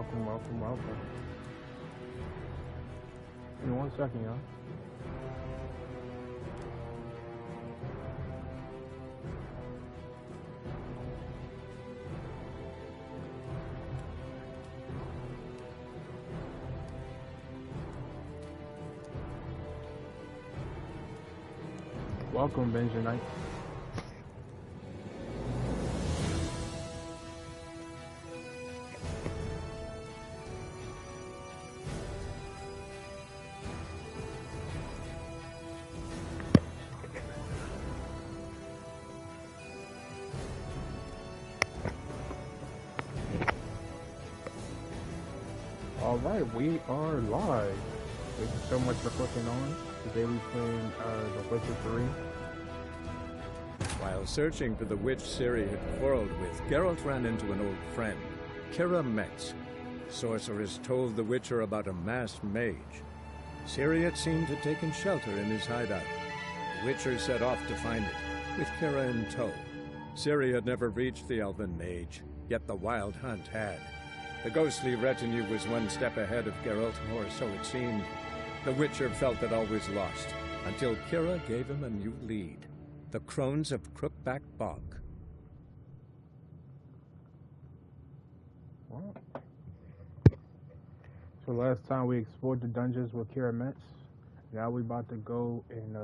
Welcome, welcome, welcome. Give me 1 second, y'all. Welcome, Benjamin. All right, we are live. Thank you so much for clicking on. Today we playing The Witcher 3. While searching for the witch Ciri had quarreled with, Geralt ran into an old friend, Keira Metz. The sorceress told the Witcher about a masked mage. Ciri had seemed to have taken shelter in his hideout. The Witcher set off to find it, with Keira in tow. Ciri had never reached the elven mage, yet the wild hunt had. The ghostly retinue was one step ahead of Geralt, or so it seemed. The Witcher felt that all was lost, until Keira gave him a new lead. The Crones of Crookback Bog. Wow. So last time we explored the dungeons with Keira Metz. Now we're about to go and,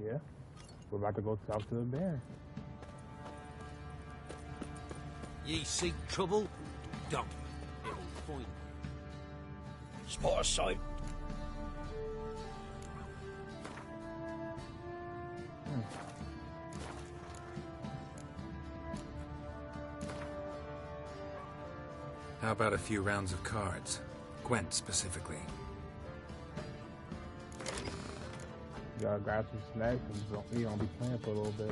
yeah, we're about to go talk to the Baron. Ye seek trouble? Don't. It'll find. Spot a sight. How about a few rounds of cards? Gwent specifically. You gotta grab some snacks and we gonna be playing for a little bit.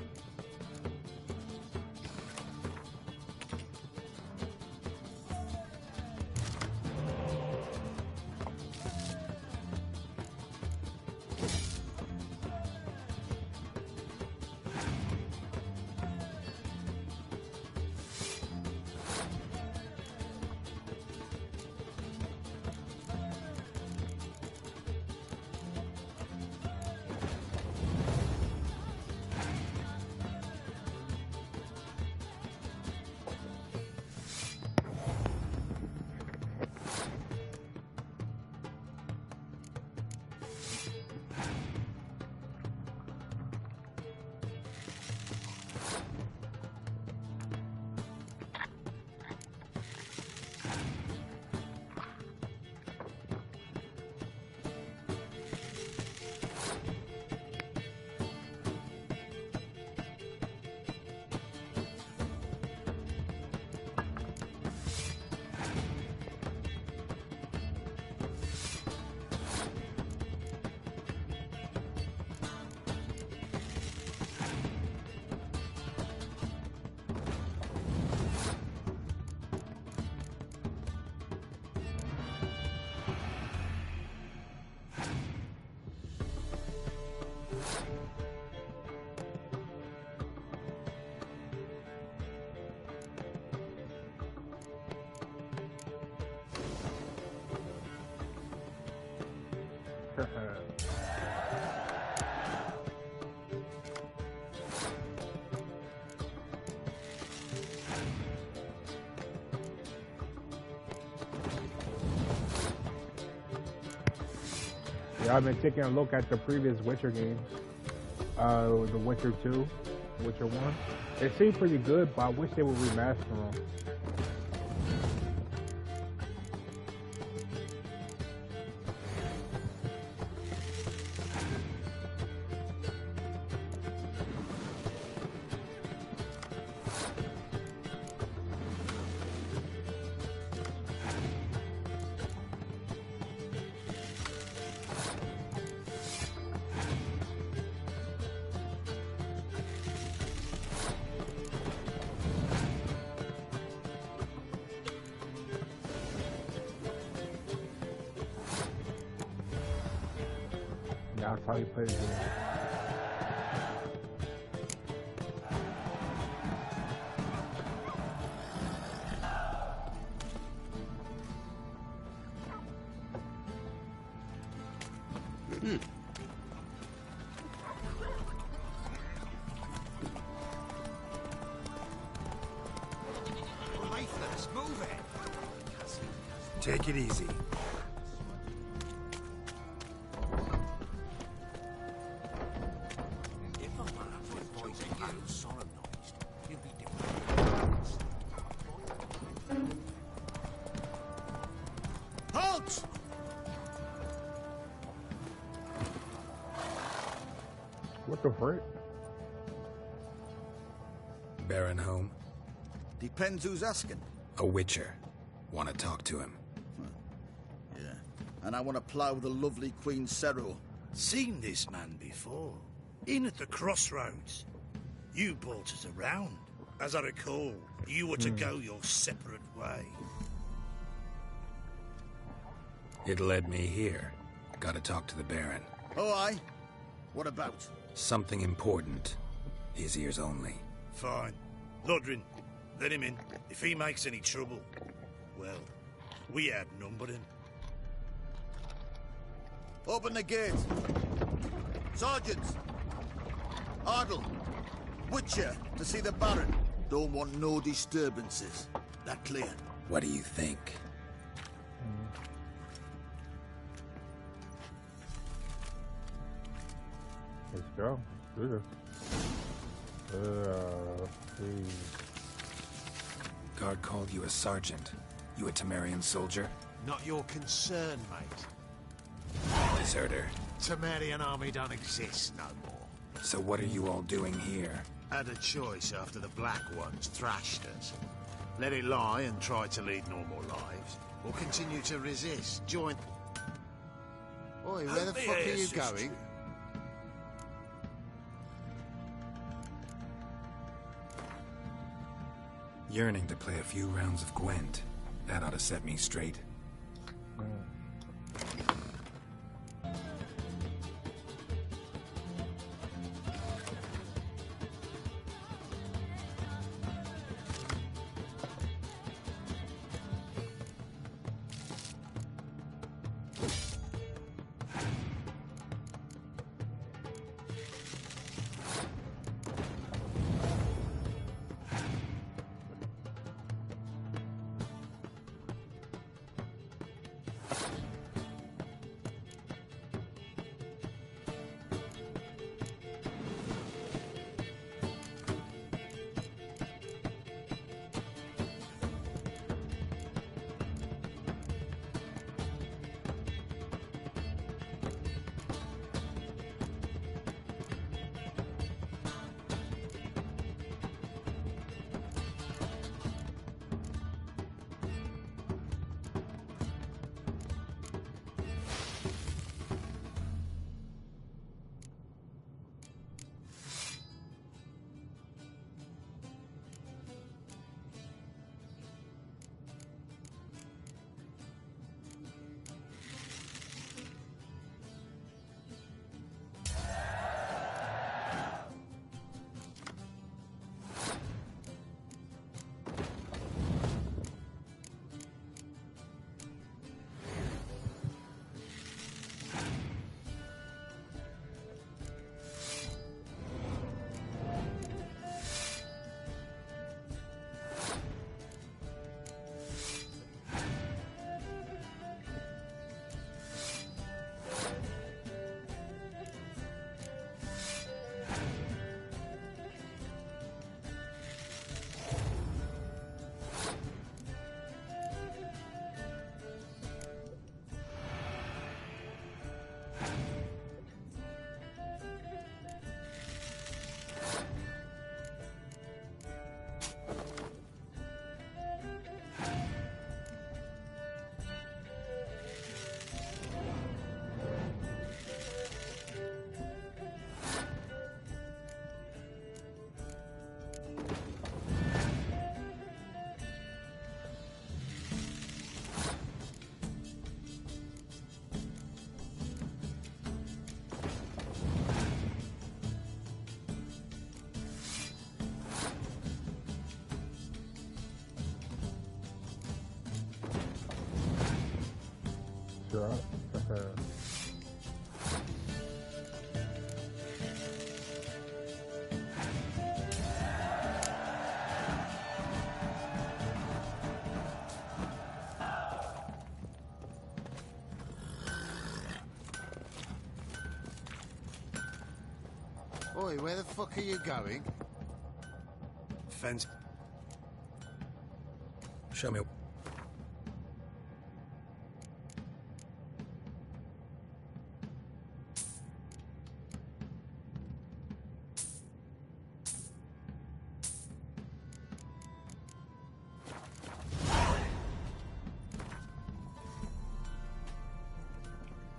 Yeah, I've been taking a look at the previous Witcher games. The Witcher 2, Witcher 1. It seemed pretty good, but I wish they would remaster them. That's how you play the game. Leif, let us move it. Take it easy. If I'm advising you solemnised, you'll be doing Halt! What the frick? Baron home? Depends who's asking. A witcher. Want to talk to him. Yeah. And I want to plough the lovely Queen Seru. Seen this man before. In at the crossroads. You brought us around. As I recall, you were to go your separate way. It led me here. Gotta talk to the Baron. Oh, aye? What about? Something important. His ears only. Fine. Lodrin, let him in. If he makes any trouble, well, we outnumber him. Open the gate. Sergeants! Ardle! Witcher, to see the Baron. Don't want no disturbances. That clear? What do you think? Let's go. Let's do this. Please. Guard called you a sergeant. You a Temerian soldier? Not your concern, mate. Deserter. Temerian army don't exist no more. So what are you all doing here? Had a choice after the Black Ones thrashed us. Let it lie and try to lead normal lives, or continue to resist. Join... Oi, where the fuck are you going? Yearning to play a few rounds of Gwent. That ought to set me straight. Sure. Oi, where the fuck are you going? Fence. Show me.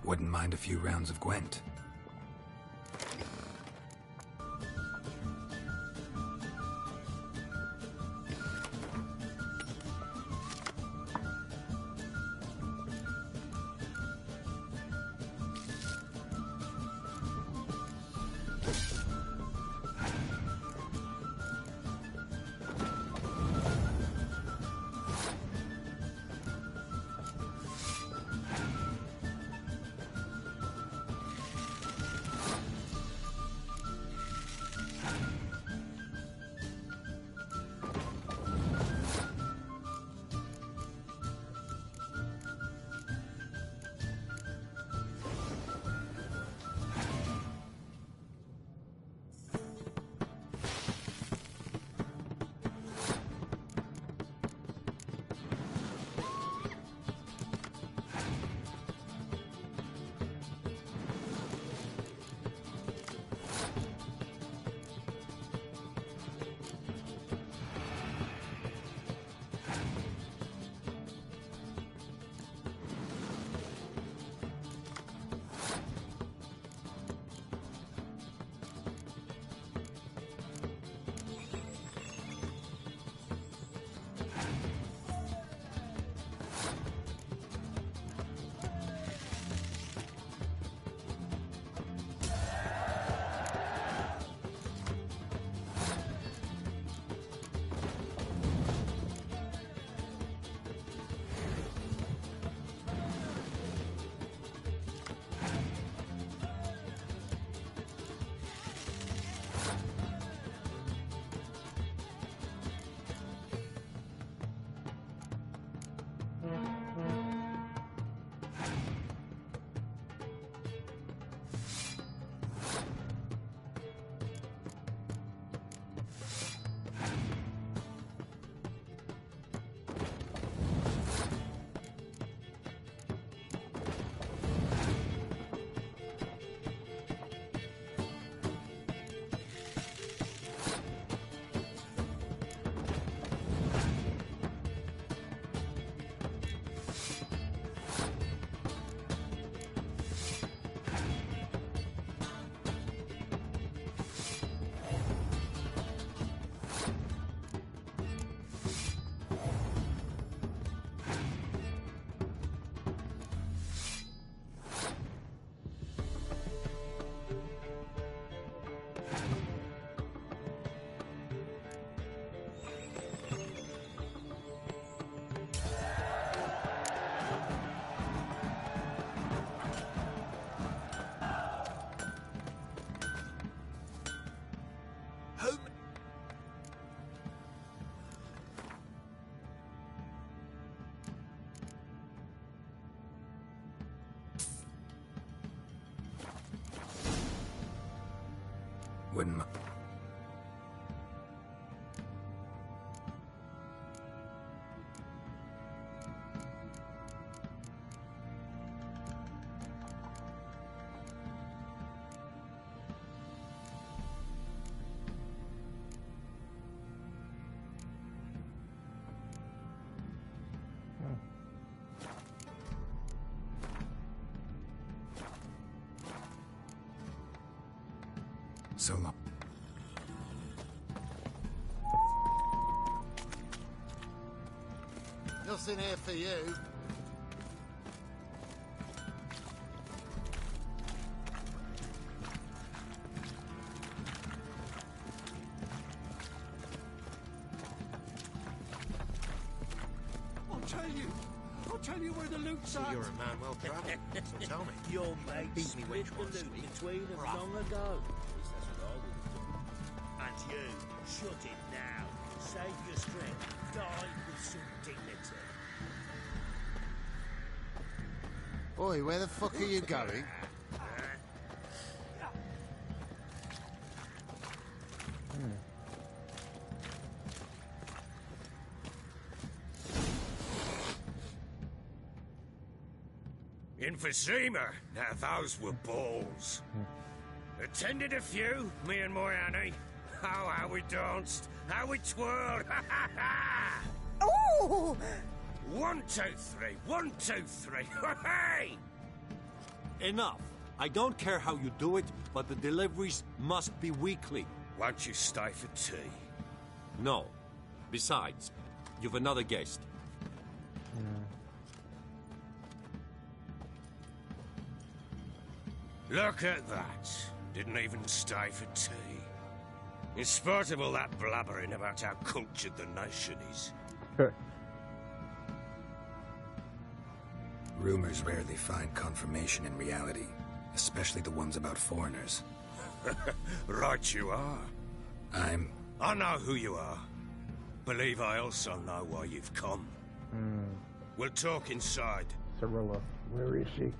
Wouldn't mind a few rounds of Gwent. Wouldn't. So long. Nothing here for you. I'll tell you where the loot's at. You're a man well travelled, so tell me. Your mate Beat me when you split want the to loot speak. between them Rough. long ago. At least that's what I would have done. And you, shut it now. Save your strength. Die with some dignity. Oi, where the fuck are you going? Emphysema. Now those were balls. Attended a few, me and my Annie. Oh, how we danced, how we twirled. Oh! 1, 2, 3. 1, 2, 3. Hey! Enough. I don't care how you do it, but the deliveries must be weekly. Won't you stay for tea? No. Besides, you've another guest. Look at that. Didn't even stay for tea. In spite of all that blabbering about how cultured the nation is. Rumors rarely find confirmation in reality, especially the ones about foreigners. Right you are. I know who you are. Believe I also know why you've come. We'll talk inside. Cirilla, where is she?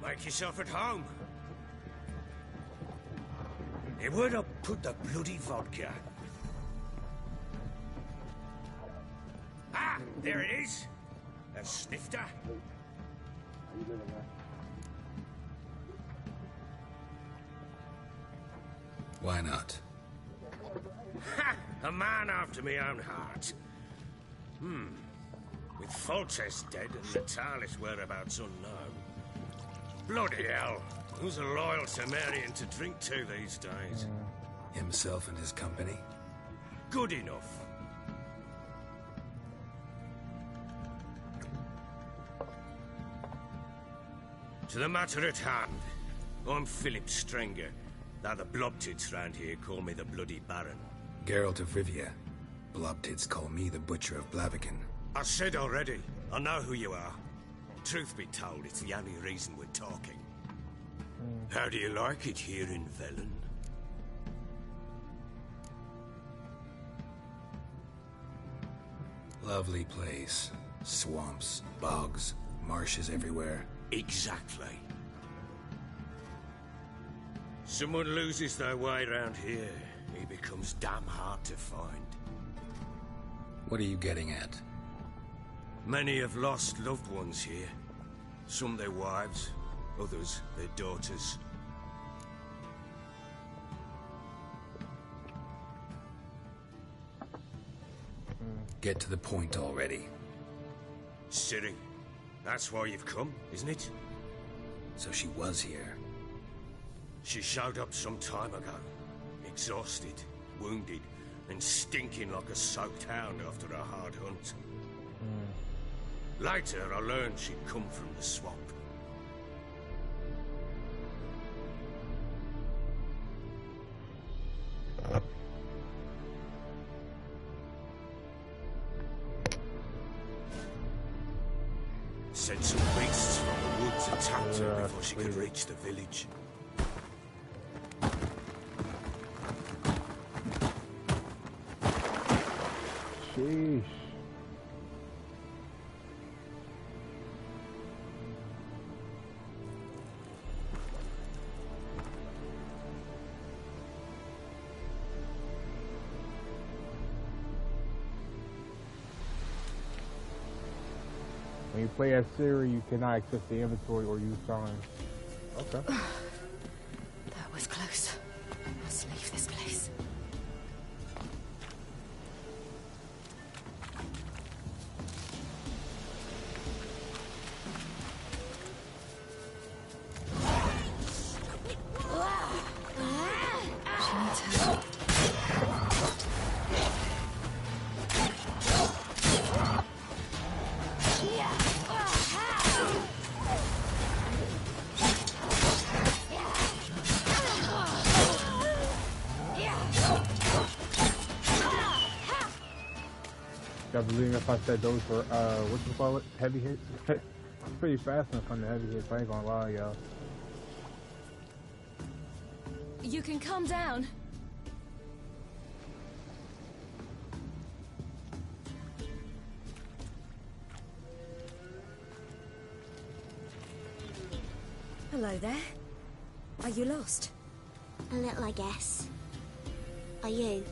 Make yourself at home. Hey, where'd I put the bloody vodka? Ah, there it is. A snifter. Why not? Ha! A man after my own heart. With Foltest dead and Natalis whereabouts unknown. Bloody hell. Who's loyal to Marion to drink to these days? Himself and his company? Good enough. To the matter at hand. I'm Philip Strenger. Now the Blobtids round here call me the Bloody Baron. Geralt of Rivia. Blobtids call me the Butcher of Blaviken. I said already, I know who you are. Truth be told, it's the only reason we're talking. How do you like it here in Velen? Lovely place. Swamps, bogs, marshes everywhere. Exactly. Someone loses their way around here, he becomes damn hard to find. What are you getting at? Many have lost loved ones here. Some their wives, others their daughters. Get to the point already. Ciri, that's why you've come, isn't it? So she was here. She showed up some time ago. Exhausted, wounded, and stinking like a soaked hound after a hard hunt. Later, I learned she'd come from the swamp. Said some beasts from the woods attacked her before she could reach the village. Sheesh. When you play as Ciri, you cannot access the inventory or use signs. Okay. That was close. I must leave this place. She needs help. I believe if I said those were, what you call it, heavy hits? It's pretty fast enough on the heavy hits, I ain't gonna lie, y'all. You can calm down. Hello there. Are you lost? A little, I guess. Are you?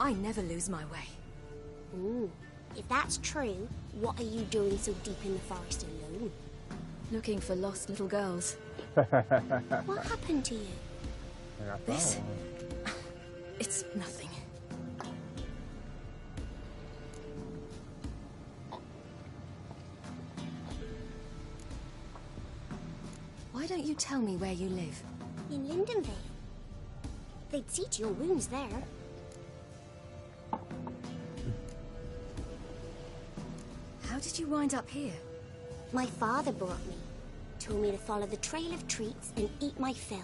I never lose my way. Ooh. If that's true, what are you doing so deep in the forest alone? Looking for lost little girls. What happened to you? This? It's nothing. Why don't you tell me where you live? In Lindenvale. They'd see to your wounds there. How did you wind up here? My father brought me. Told me to follow the trail of treats and eat my fill.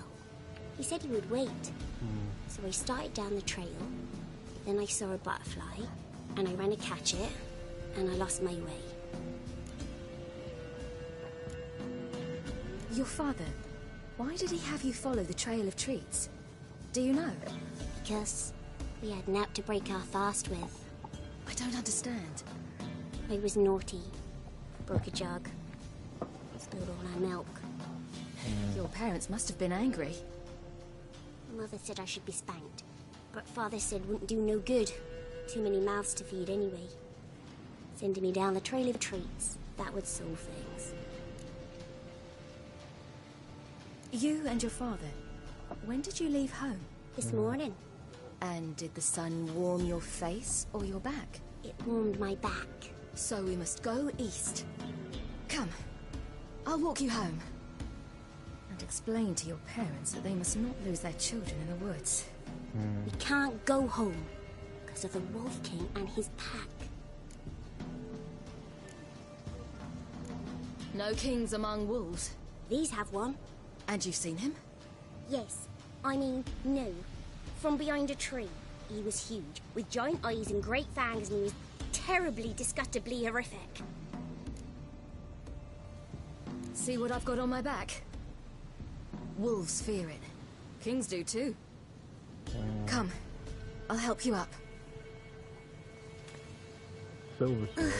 He said he would wait. So I started down the trail. Then I saw a butterfly, and I ran to catch it, and I lost my way. Your father, why did he have you follow the trail of treats? Do you know? Because we had naught to break our fast with. I don't understand. I was naughty. Broke a jug. Spilled all our milk. Your parents must have been angry. Mother said I should be spanked, but Father said wouldn't do no good. Too many mouths to feed anyway. Sending me down the trail of treats, that would solve things. You and your father, when did you leave home? This morning. And did the sun warm your face or your back? It warmed my back. So we must go east. Come, I'll walk you home. And explain to your parents that they must not lose their children in the woods. We can't go home because of the Wolf King and his pack. No kings among wolves. These have one. And you've seen him? Yes. I mean, no. From behind a tree. He was huge, with giant eyes and great fangs, and he was terribly, disgustingly horrific. See what I've got on my back? Wolves fear it. Kings do too. Come, I'll help you up. Silver sword.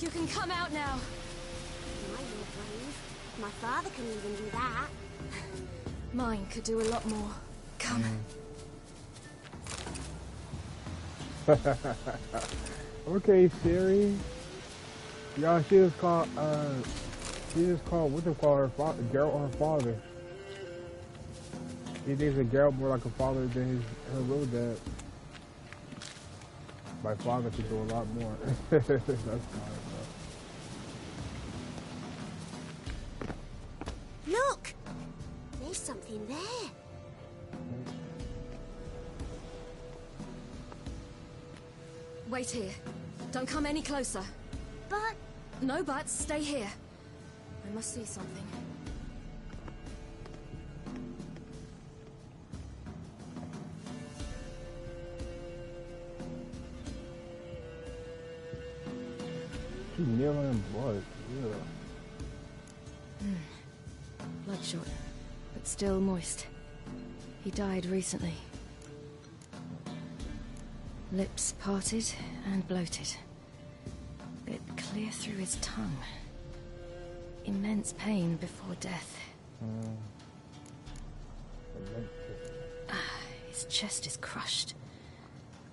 You can come out now. You're brave. My father can even do that. Mine could do a lot more. Come. Okay, Siri. Y'all, she just called, what they call her father, Geralt, her father. He thinks that Geralt more like a father than her real dad. My father could do a lot more. That's fine, bro. Look! There's something there. Wait here. Don't come any closer. But... No buts. Stay here. I must see something. She's kneeling in blood. Yeah. Bloodshot, but still moist. He died recently. Lips parted and bloated. Bit clear through his tongue. Immense pain before death. His chest is crushed.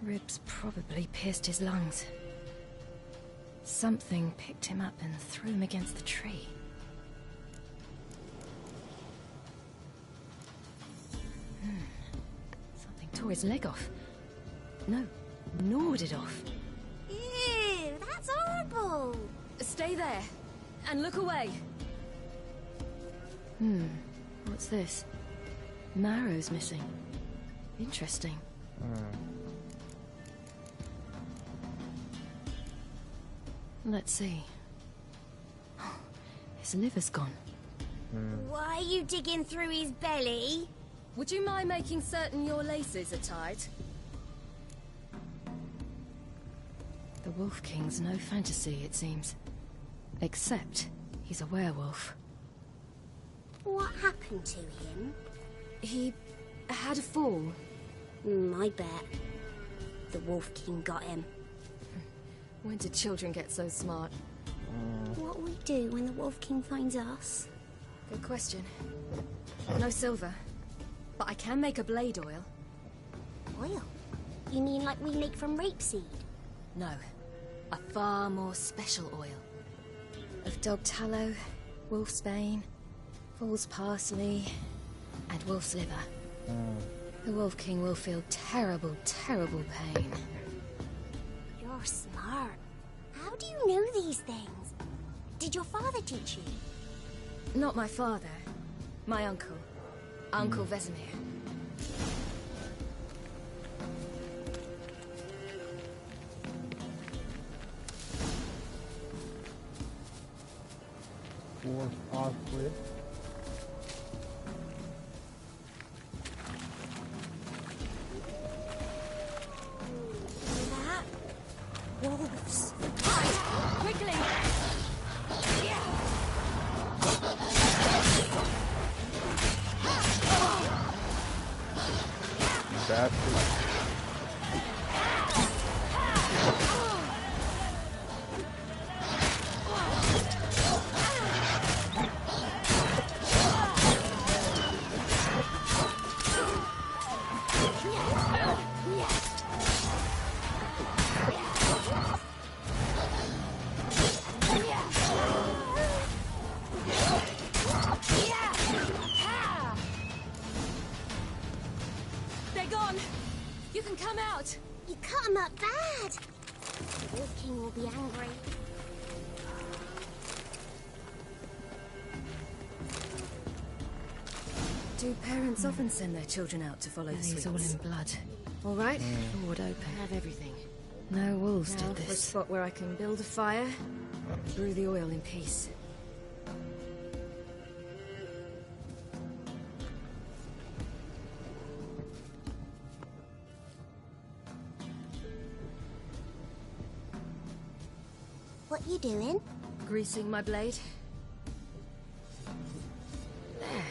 Ribs probably pierced his lungs. Something picked him up and threw him against the tree. Something tore his leg off. No, gnawed it off. Ew, that's horrible. Stay there, and look away. What's this? Marrow's missing. Interesting. Let's see. His liver's gone. Why are you digging through his belly? Would you mind making certain your laces are tied? The Wolf King's no fantasy, it seems. Except he's a werewolf. What happened to him? He had a fall. I bet. The Wolf King got him. When did children get so smart? What'll we do when the Wolf King finds us? Good question. No silver. But I can make a blade oil. Oil? You mean like we make from rapeseed? No. A far more special oil. Of dog tallow, wolf's bane, fool's parsley, and wolf's liver. The Wolf King will feel terrible, terrible pain. You're smart. How do you know these things? Did your father teach you? Not my father. My uncle. Uncle Vesemir. Fourth osprey. That? Wolves. Hide! Quickly! Bastard. They're gone! You can come out! You cut him up bad. The Wolf King will be angry. Do parents often send their children out to follow the sweets? He's all in blood. All right, forward open. Have everything. No wolves did this. For a spot where I can build a fire, brew the oil in peace. What you doing? Greasing my blade. There.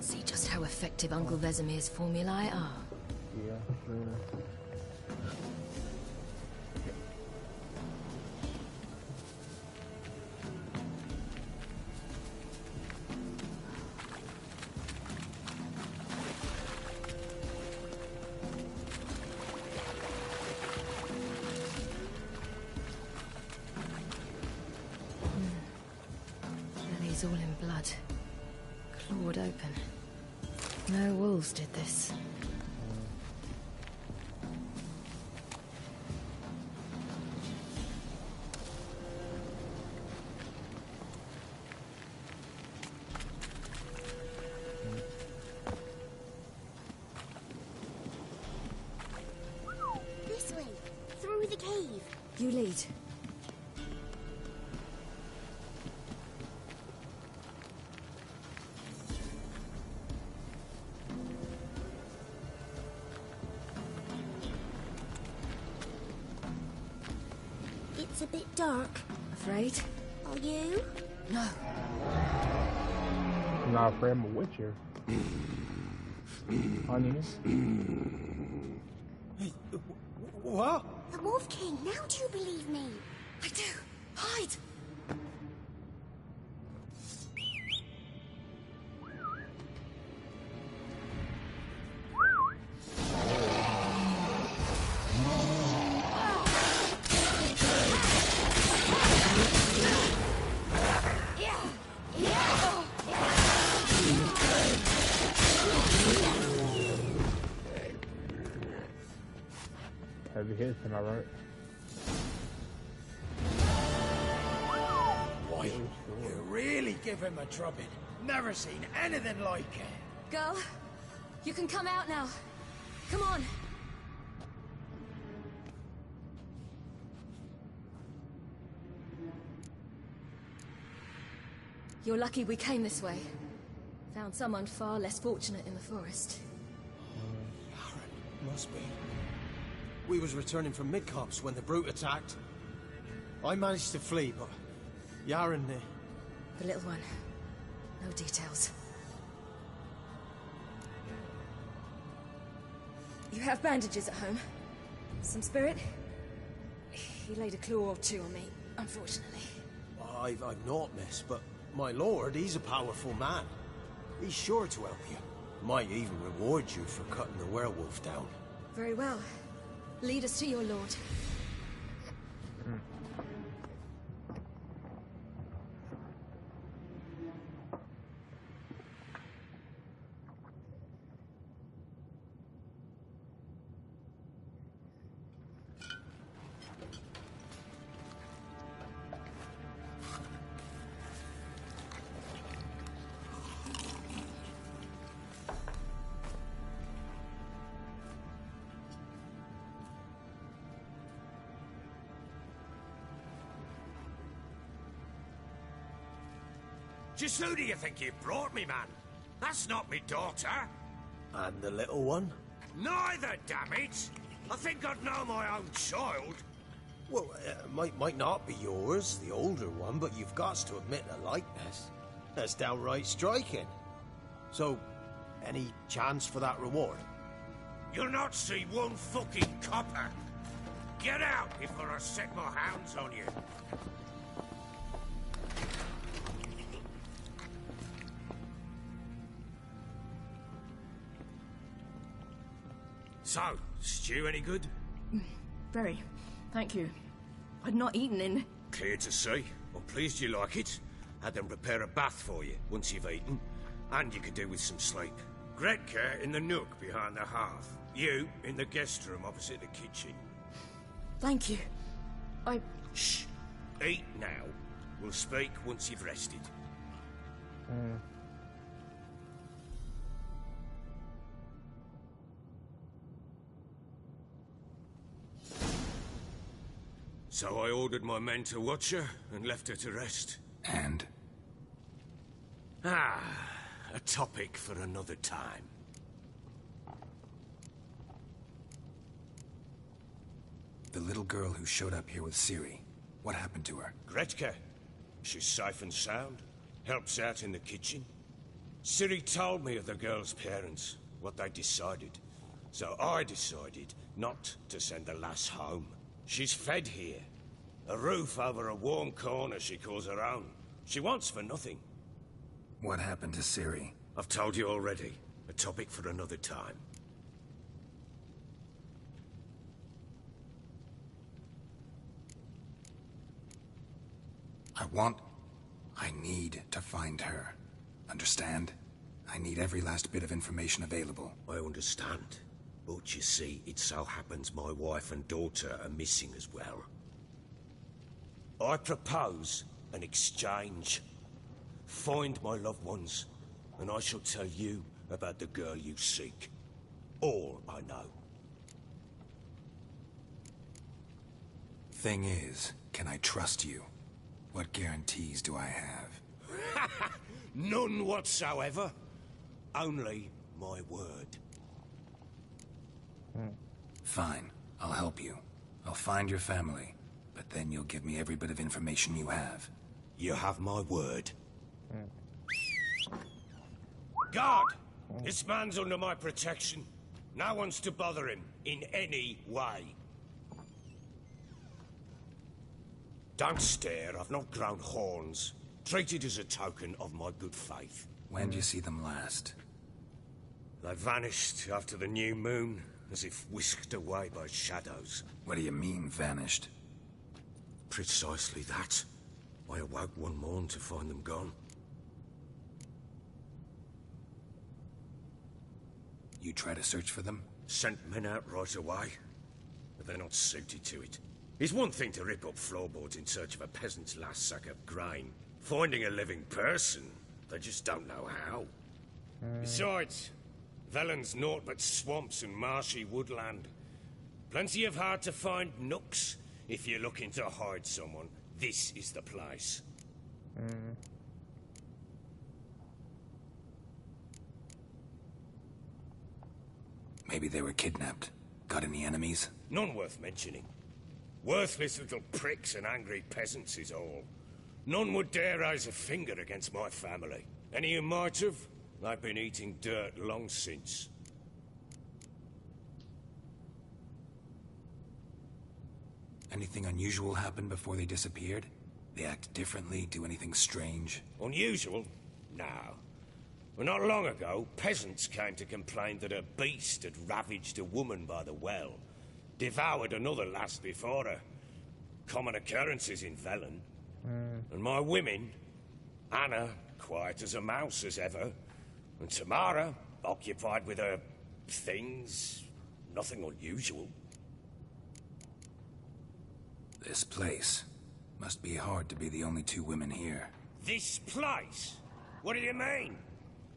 See just how effective Uncle Vesemir's formulae are. Yeah, sure. Belly's all in blood. Clawed open. No wolves did this. This way, through the cave. You lead. It's a bit dark. Afraid? Are you? No. I'm not afraid I'm a witcher. Honey. What? The Wolf King, now do you believe me? I do. Hide. Heavy hits, am I right? Boy, you really give him a drubbing. Never seen anything like it. Girl, you can come out now. Come on. You're lucky we came this way. Found someone far less fortunate in the forest. Yaren, must be. We was returning from Midcops when the brute attacked. I managed to flee, but Yaren... The little one. No details. You have bandages at home? Some spirit? He laid a claw or two on me, unfortunately. I've naught, miss, but my lord, he's a powerful man. He's sure to help you. Might even reward you for cutting the werewolf down. Very well. Lead us to your lord. Just who do you think you brought me, man? That's not me daughter. And the little one? Neither, damn it! I think I'd know my own child. Well, might not be yours, the older one, but you've got to admit the likeness. That's downright striking. So, any chance for that reward? You'll not see one fucking copper. Get out before I set my hounds on you. So, stew any good? Very. Thank you. I'd not eaten in... Clear to see. I'm pleased you like it. Had them prepare a bath for you once you've eaten. And you could do with some sleep. Gretka in the nook behind the hearth. You in the guest room opposite the kitchen. Thank you. Shh. Eat now. We'll speak once you've rested. So I ordered my men to watch her and left her to rest. And? A topic for another time. The little girl who showed up here with Ciri. What happened to her? Gretka. She's safe and sound. Helps out in the kitchen. Ciri told me of the girl's parents, what they decided. So I decided not to send the lass home. She's fed here. A roof over a warm corner she calls her own. She wants for nothing. What happened to Ciri? I've told you already. A topic for another time. I need to find her. Understand? I need every last bit of information available. I understand. But you see, it so happens my wife and daughter are missing as well. I propose an exchange. Find my loved ones, and I shall tell you about the girl you seek. All I know. Thing is, can I trust you? What guarantees do I have? None whatsoever. Only my word. Fine. I'll help you. I'll find your family. But then you'll give me every bit of information you have. You have my word. Guard! This man's under my protection. No one's to bother him in any way. Don't stare. I've not grown horns. Treat it as a token of my good faith. When did you see them last? They vanished after the new moon, as if whisked away by shadows. What do you mean, vanished? Precisely that. I awoke one morn to find them gone. You try to search for them? Sent men out right away. but they're not suited to it. It's one thing to rip up floorboards in search of a peasant's last sack of grain. Finding a living person, they just don't know how. Besides, Velen's naught but swamps and marshy woodland. Plenty of hard-to-find nooks. If you're looking to hide someone, this is the place. Maybe they were kidnapped. Got any enemies? None worth mentioning. Worthless little pricks and angry peasants is all. None would dare raise a finger against my family. Any who might have, they've been eating dirt long since. Anything unusual happen before they disappeared? They act differently, do anything strange? Unusual? No. Well, not long ago, peasants came to complain that a beast had ravaged a woman by the well. Devoured another lass before her. Common occurrences in Velen. And my women, Anna, quiet as a mouse as ever, and Tamara, occupied with her things, nothing unusual. This place. Must be hard to be the only two women here. This place? What do you mean?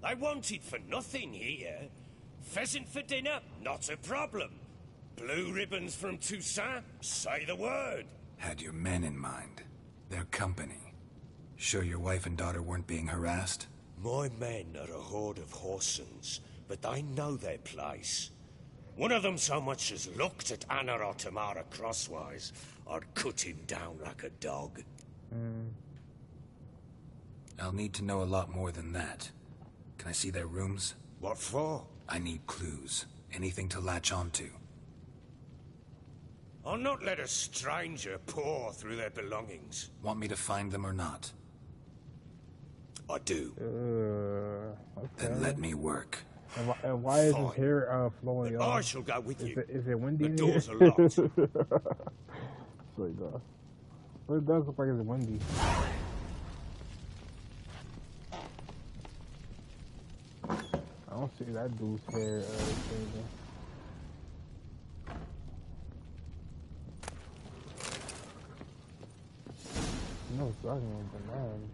I wanted for nothing here. Pheasant for dinner? Not a problem. Blue ribbons from Toussaint? Say the word. Had your men in mind. Their company. Sure your wife and daughter weren't being harassed? My men are a horde of Horsons, but they know their place. One of them so much as looked at Anna or Tamara crosswise, I'd cut him down like a dog. I'll need to know a lot more than that. Can I see their rooms? What for? I need clues. Anything to latch onto. I'll not let a stranger pore through their belongings. Want me to find them or not? I do. Okay. Then let me work. And why is his hair flowing I off? shall go with you. Is it windy? The doors are locked. So it does. Well, it does look like it's windy. I don't see that dude's hair changing. No, it's not even the man.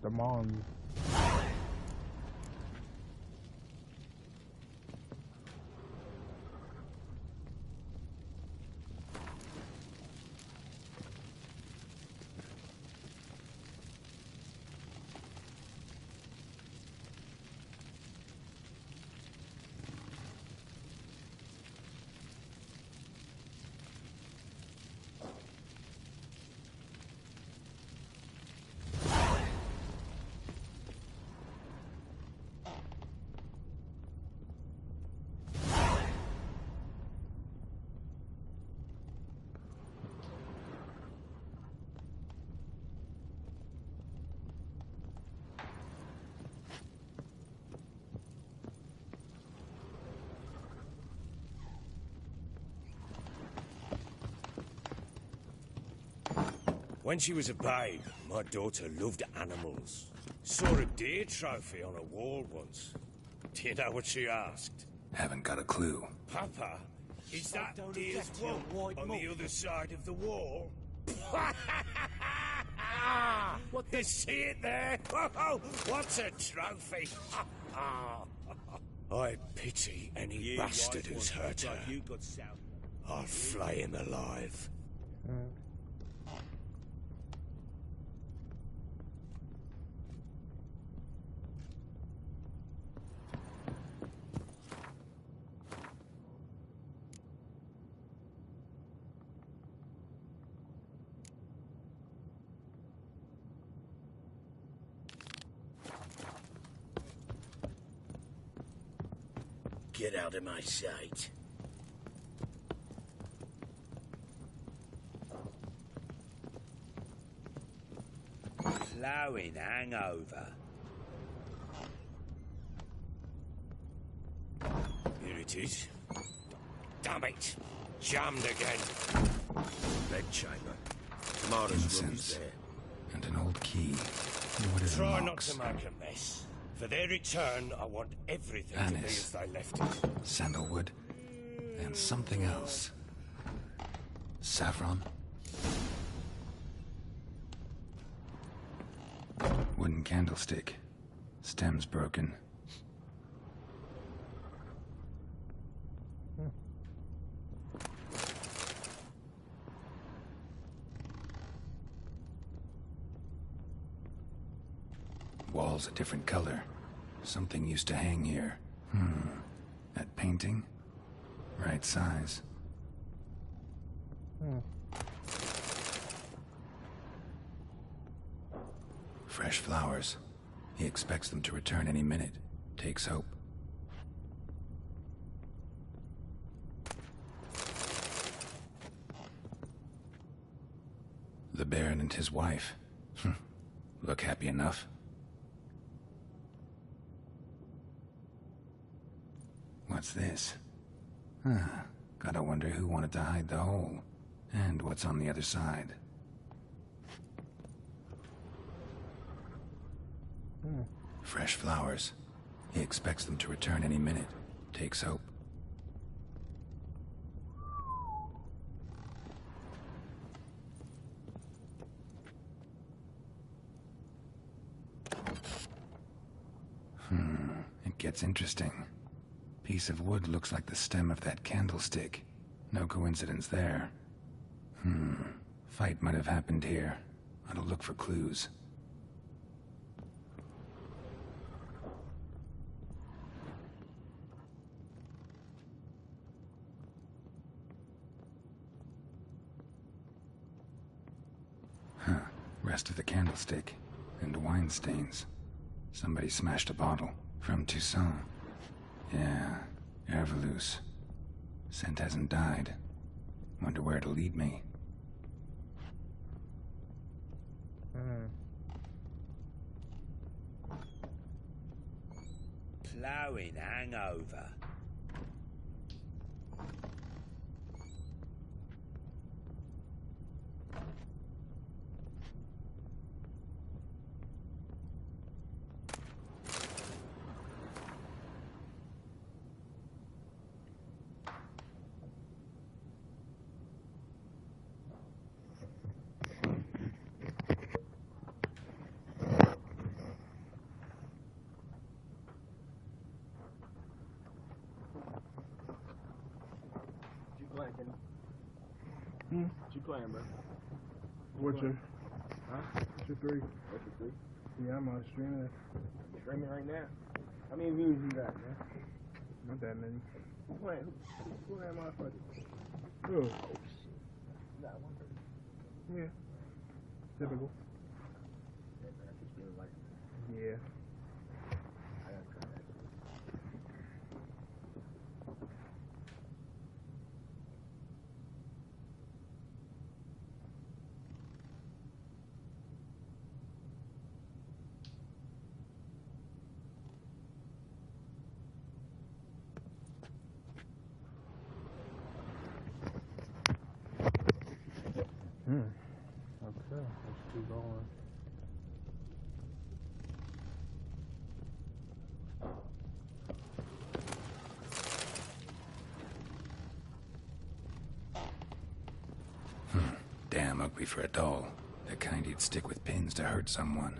The mom. When she was a babe, my daughter loved animals. Saw a deer trophy on a wall once. Do you know what she asked? Haven't got a clue. Papa, is that deer's wump on the other side of the wall? What? You see it there? Oh, what's a trophy? I pity any bastard who's hurt her. I'll flay him alive. Get out of my sight. Ploughing hangover. Here it is. Damn it! Jammed again. Bedchamber. Tamara's room is there. And an old key. What is Try not to make a mess. For their return, I want everything to be as they left it. Sandalwood. And something else. Saffron? Wooden candlestick. Stem's broken. Wall's a different color. Something used to hang here. That painting? Right size. Fresh flowers. He expects them to return any minute. Takes hope. The Baron and his wife. Look happy enough. What's this? Gotta wonder who wanted to hide the hole. And what's on the other side. Fresh flowers. He expects them to return any minute. Takes hope. It gets interesting. Piece of wood looks like the stem of that candlestick. No coincidence there. Fight might have happened here. I'll look for clues. Rest of the candlestick. And wine stains. Somebody smashed a bottle. From Toussaint. Yeah, Herveloos. Scent hasn't died. Wonder where it'll lead me. Ploughing hangover. What you playing, bro? Witcher. Huh? Witcher 3. Witcher 3? Yeah, I'm on streaming. You streaming right now? How many views you got, man? Not that many. Who playing? Who that motherfucker? Who? Nah, one person. Yeah. Typical. Yeah, man, I just feel like... Yeah. I gotta try that. Okay, let's keep going. Damn ugly for a doll. The kind you'd stick with pins to hurt someone.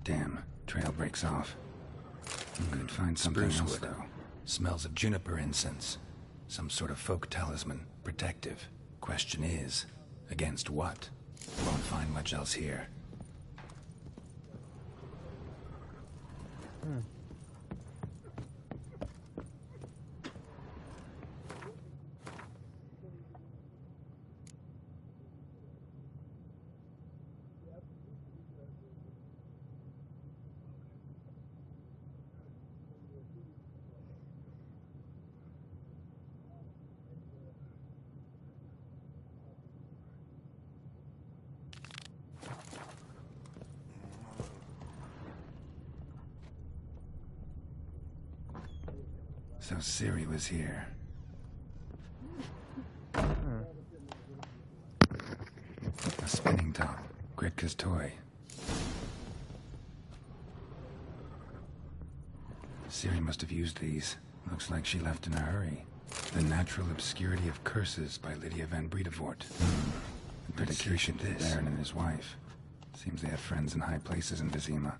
Damn, trail breaks off. Could find something else, though. Smells of juniper incense. Some sort of folk talisman. Protective. Question is, against what? Won't find much else here. So Ciri was here. A spinning top. Gretka's toy. Ciri must have used these. Looks like she left in a hurry. The Natural Obscurity of Curses by Lydia van Bredevoort. Dedication to the Baron and his wife. Seems they had friends in high places in Vizima.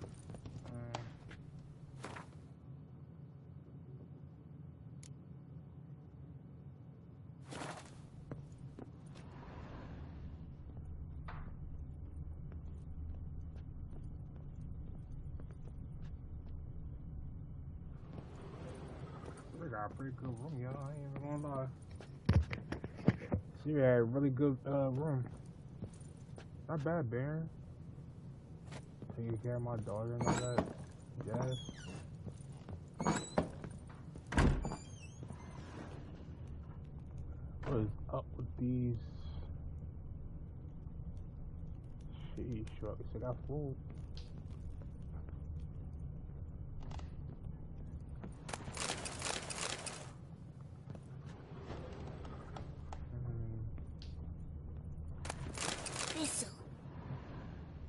They got a pretty good room, y'all. I ain't even gonna lie. She had a really good room. Not bad, Baron. Taking care of my daughter and all that. Yes. What is up with these? Sheesh, I got food.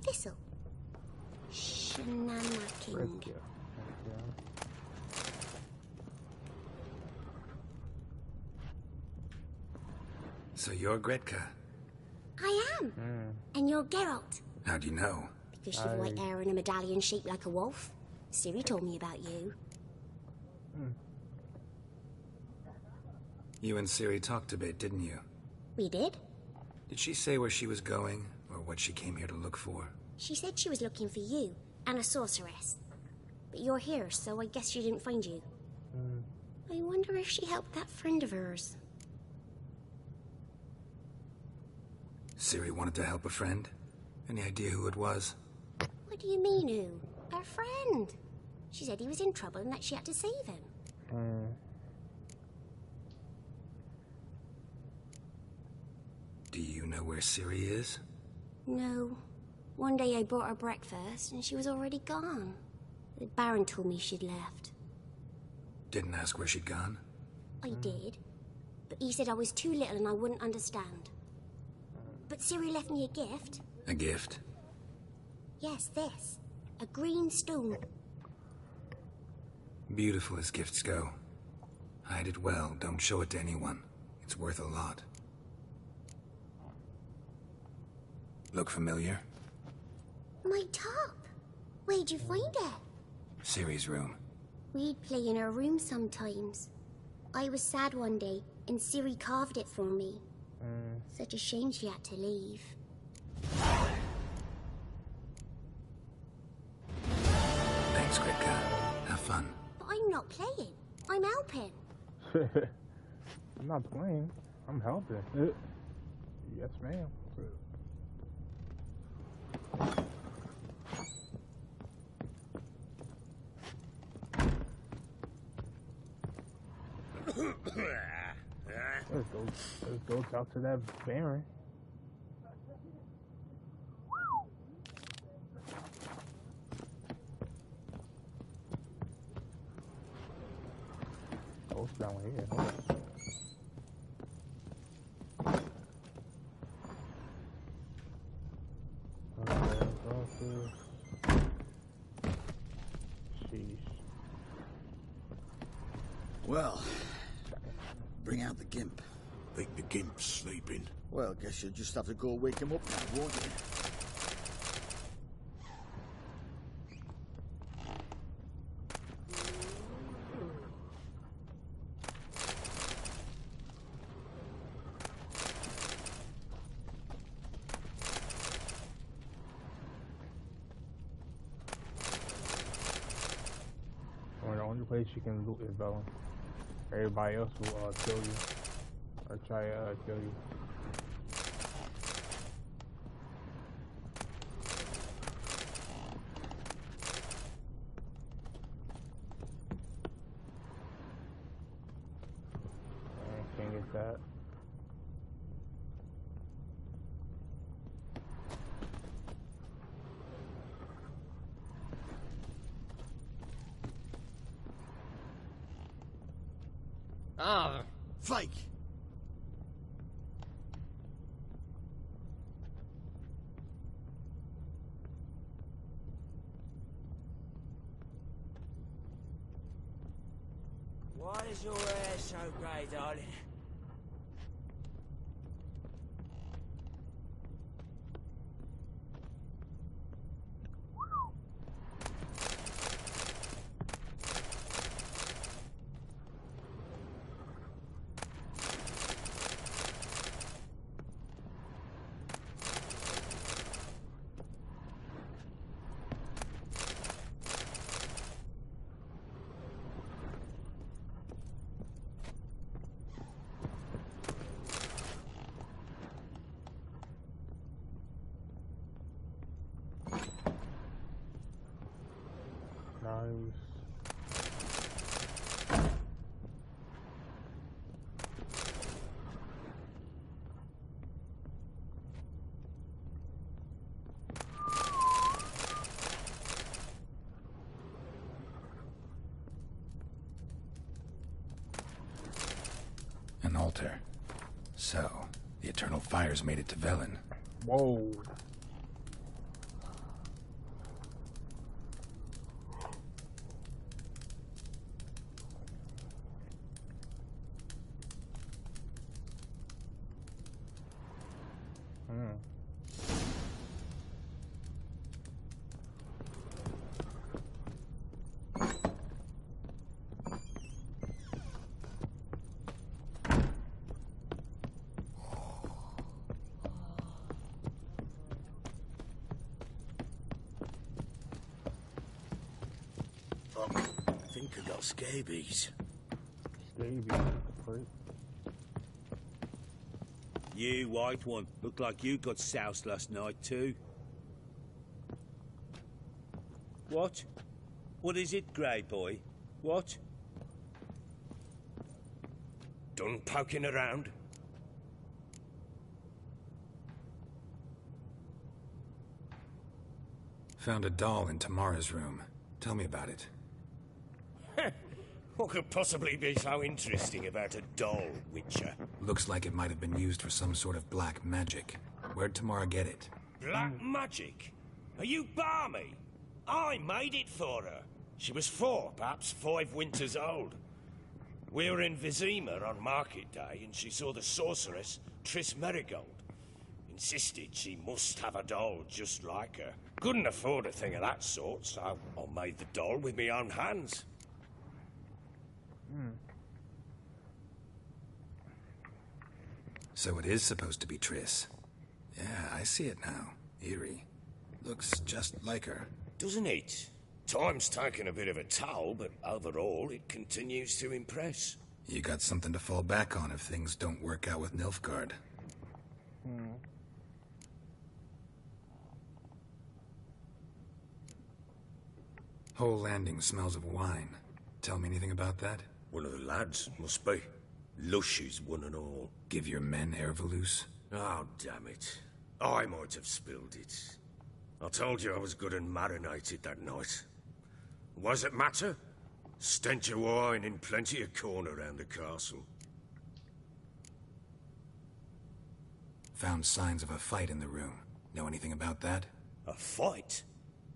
Thistle. Shenanacking. So you're Gretka? I am. And you're Geralt. How do you know? Because you've white hair and a medallion shaped like a wolf. Ciri told me about you. You and Ciri talked a bit, didn't you? We did. Did she say where she was going, or what she came here to look for? She said she was looking for you and a sorceress. But you're here, so I guess she didn't find you. I wonder if she helped that friend of hers. Ciri wanted to help a friend? Any idea who it was? What do you mean, who? Our friend. She said he was in trouble and that she had to save him. Do you know where Ciri is? No. One day I brought her breakfast and she was already gone. The Baron told me she'd left. Didn't ask where she'd gone? I did. But he said I was too little and I wouldn't understand. But Ciri left me a gift. A gift? Yes, this. A green stone. Beautiful as gifts go. Hide it well, don't show it to anyone. It's worth a lot. Look familiar? My top. Where'd you find it? Ciri's room. We'd play in her room sometimes. I was sad one day, and Ciri carved it for me. Such a shame she had to leave. Thanks, Gretka. Have fun. But I'm not playing. I'm helping. I'm not playing. I'm helping. Yes, ma'am. Let's go talk to that Baron. Ghost down here. Hold on. Sheesh. Well, bring out the Gimp. Think the Gimp's sleeping? Well, guess you'll just have to go wake him up now, won't you? The only place you can loot is Velen. Everybody else will kill you. Or try to kill you. Can't get that. Ah, Fake. Why is your hair so grey, darling? Nice. An altar. So, the Eternal Fires made it to Velen. Whoa. I think I got scabies. Scabies. Great. You, white one, look like you got soused last night too. What? What is it, grey boy? What? Done poking around? Found a doll in Tamara's room. Tell me about it. What could possibly be so interesting about a doll, Witcher? Looks like it might have been used for some sort of black magic. Where'd Tamara get it? Black magic? Are you balmy? I made it for her. She was 4, perhaps 5 winters old. We were in Vizima on market day, and she saw the sorceress, Triss Merigold. Insisted she must have a doll just like her. Couldn't afford a thing of that sort, so I made the doll with my own hands. So it is supposed to be Triss. Yeah, I see it now. Eerie. Looks just like her. Doesn't it? Time's taken a bit of a toll, but overall it continues to impress. You got something to fall back on if things don't work out with Nilfgaard. Whole landing smells of wine. Tell me anything about that? One of the lads, must be. Lushes, one and all. Give your men Ervelus? Oh, damn it. I might have spilled it. I told you I was good and marinated that night. What does it matter? Stench of wine in plenty of corn around the castle. Found signs of a fight in the room. Know anything about that? A fight?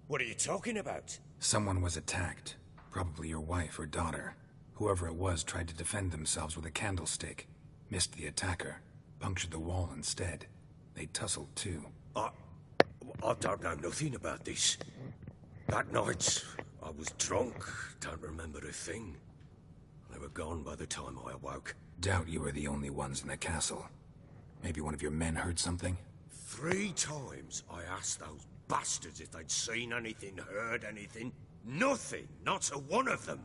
What are you talking about? Someone was attacked. Probably your wife or daughter. Whoever it was tried to defend themselves with a candlestick. Missed the attacker. Punctured the wall instead. They tussled too. I don't know nothing about this. That night, I was drunk. Don't remember a thing. They were gone by the time I awoke. Doubt you were the only ones in the castle. Maybe one of your men heard something? 3 times I asked those bastards if they'd seen anything, heard anything. Nothing. Not a one of them.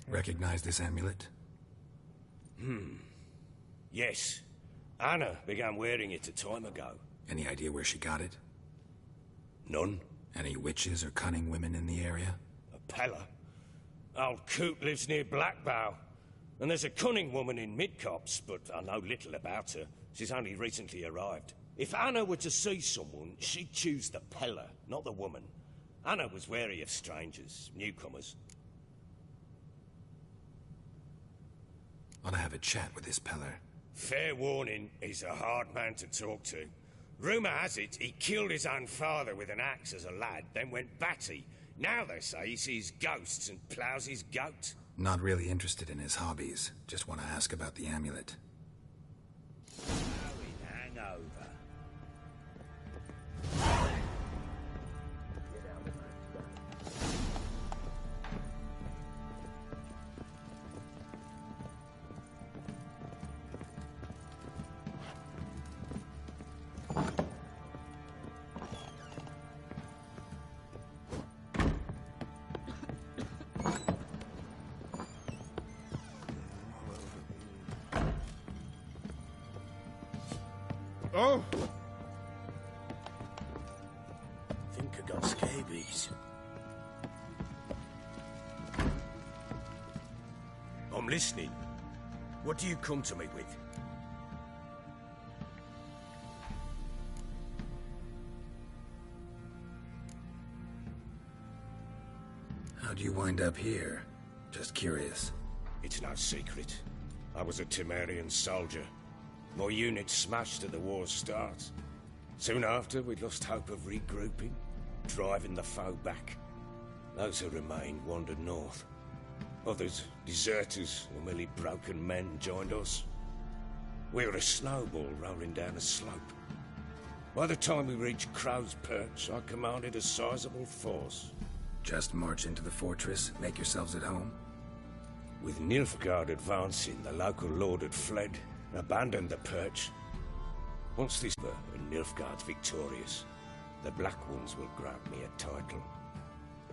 Recognize this amulet? Yes. Anna began wearing it a time ago. Any idea where she got it? None. Any witches or cunning women in the area? A Pella. Old Coot lives near Blackbow. And there's a cunning woman in Midcopse, but I know little about her. She's only recently arrived. If Anna were to see someone, she'd choose the Pella, not the woman. Anna was wary of strangers, newcomers. Ought to have a chat with this Peller. Fair warning, he's a hard man to talk to. Rumour has it he killed his own father with an axe as a lad, then went batty. Now they say he sees ghosts and ploughs his goat. Not really interested in his hobbies. Just want to ask about the amulet. Hangover. Oh! Think I got scabies. I'm listening. What do you come to me with? How'd you wind up here? Just curious. It's no secret. I was a Temerian soldier. My unit smashed at the war's start. Soon after, we lost hope of regrouping, driving the foe back. Those who remained wandered north. Others, deserters or merely broken men, joined us. We were a snowball rolling down a slope. By the time we reached Crow's Perch, I commanded a sizable force. Just march into the fortress, make yourselves at home? With Nilfgaard advancing, the local lord had fled, abandoned the perch. Once this were, and Nilfgaard's victorious, the Black Ones will grant me a title.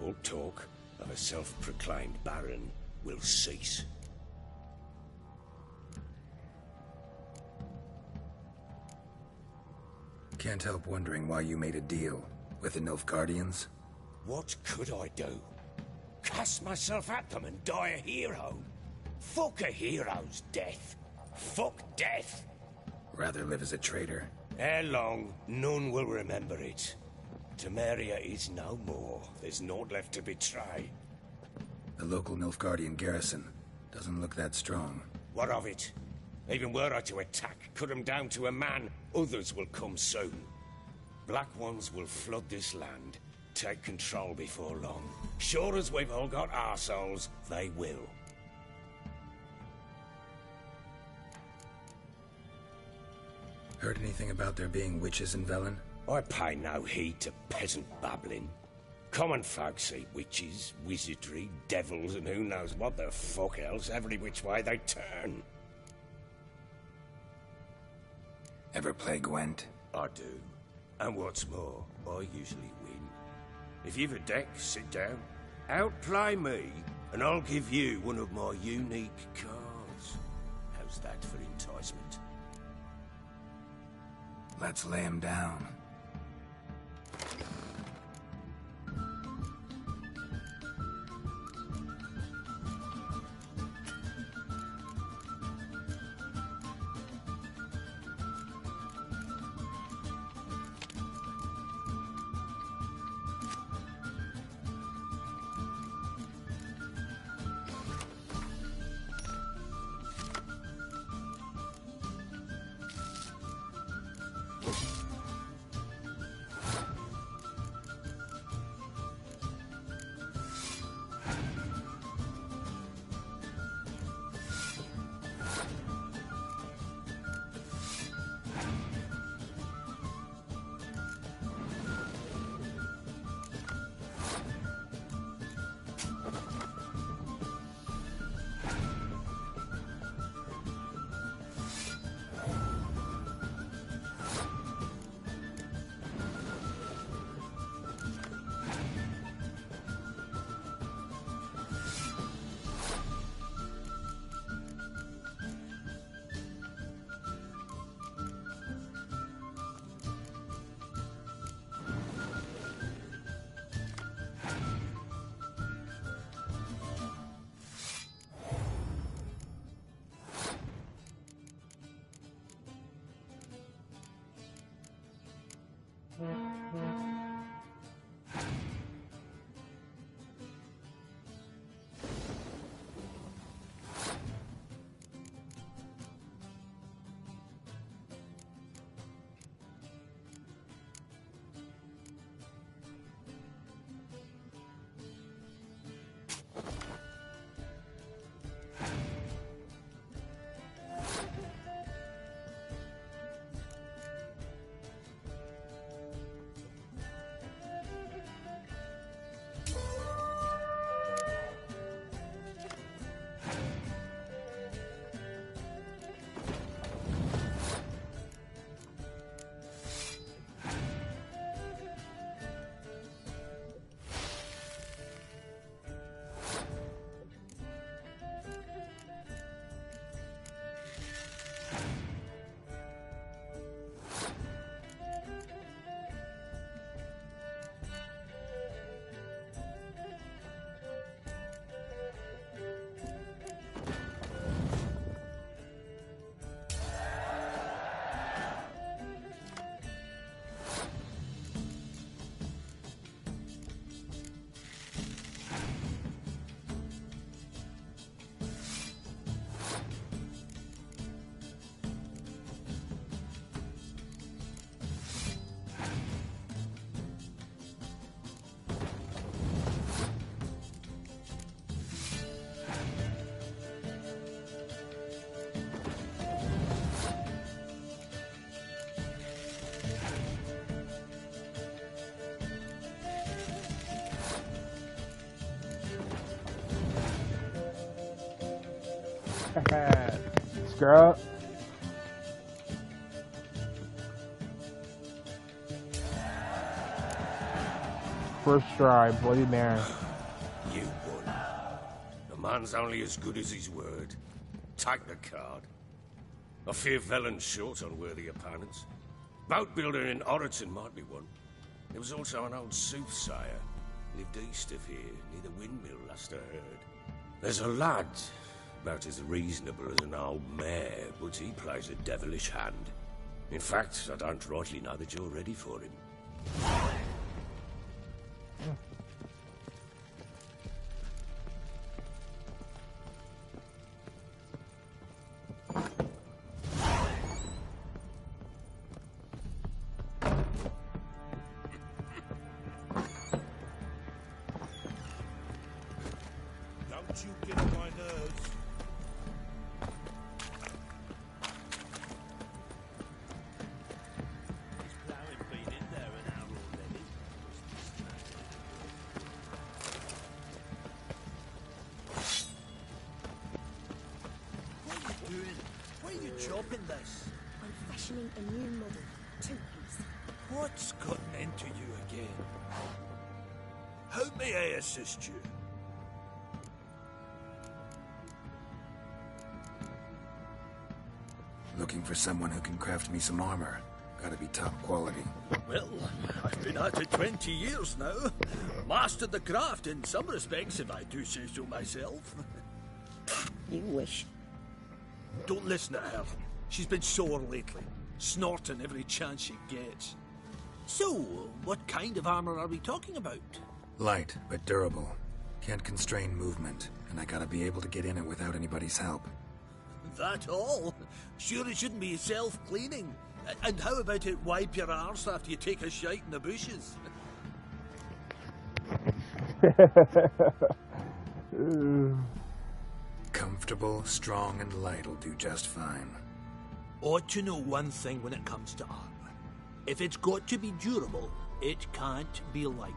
All talk of a self-proclaimed baron will cease. Can't help wondering why you made a deal with the Nilfgaardians. What could I do? Cast myself at them and die a hero? Fuck a hero's death. Fuck death. Rather live as a traitor. Ere long, none will remember it. Temeria is no more. There's naught left to betray. The local Nilfgaardian garrison doesn't look that strong. What of it? Even were I to attack, cut them down to a man, others will come soon. Black Ones will flood this land, take control before long. Sure as we've all got arseholes, they will. Heard anything about there being witches in Velen? I pay no heed to peasant babbling. Common folk see witches, wizardry, devils, and who knows what the fuck else every which way they turn. Ever play Gwent? I do. And what's more, I usually win. If you've a deck, sit down. Outplay me, and I'll give you one of my unique cards. How's that for enticement? Let's lay him down. Scrub. First try, Bloody Mary. You won. A man's only as good as his word. Take the card. I fear Velen's short on worthy opponents. Boat builder in Oroton might be one. There was also an old soothsayer. Lived east of here, near the windmill, last I heard. There's a lad, about as reasonable as an old mare, but he plays a devilish hand. In fact, I don't rightly know that you're ready for him. Don't you get on my nerves. This ploughing been in there an hour already. What are you doing? Why are you chopping this? I'm fashioning a new model. Two-piece. What's gotten into you again? How may I assist you? Looking for someone who can craft me some armor. Gotta be top quality. Well, I've been at it 20 years now. Mastered the craft in some respects, if I do say so myself. You wish. Don't listen to her. She's been sore lately, snorting every chance she gets. So, what kind of armor are we talking about? Light, but durable. Can't constrain movement, and I gotta be able to get in it without anybody's help. That all? Sure it shouldn't be self-cleaning. And how about it wipe your arse after you take a shite in the bushes? Comfortable, strong, and light'll do just fine. Ought to know one thing when it comes to armor. If it's got to be durable, it can't be light.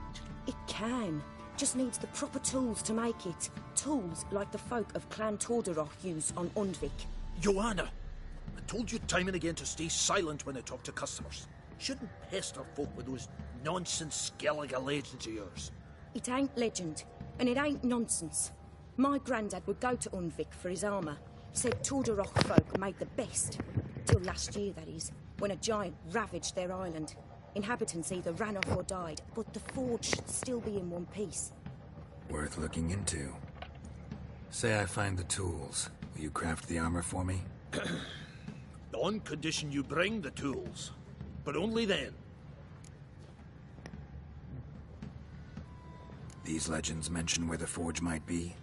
It can. Just needs the proper tools to make it. Tools like the folk of Clan Tordaroth use on Undvik. Joanna, I told you time and again to stay silent when I talk to customers. Shouldn't pester folk with those nonsense Skellige legends of yours. It ain't legend, and it ain't nonsense. My granddad would go to Undvik for his armour. Said Tordaroth folk made the best. Till last year, that is, when a giant ravaged their island. Inhabitants either ran off or died, but the forge should still be in one piece. Worth looking into. Say I find the tools. Will you craft the armor for me? On condition you bring the tools. But only then. These legends mention where the forge might be?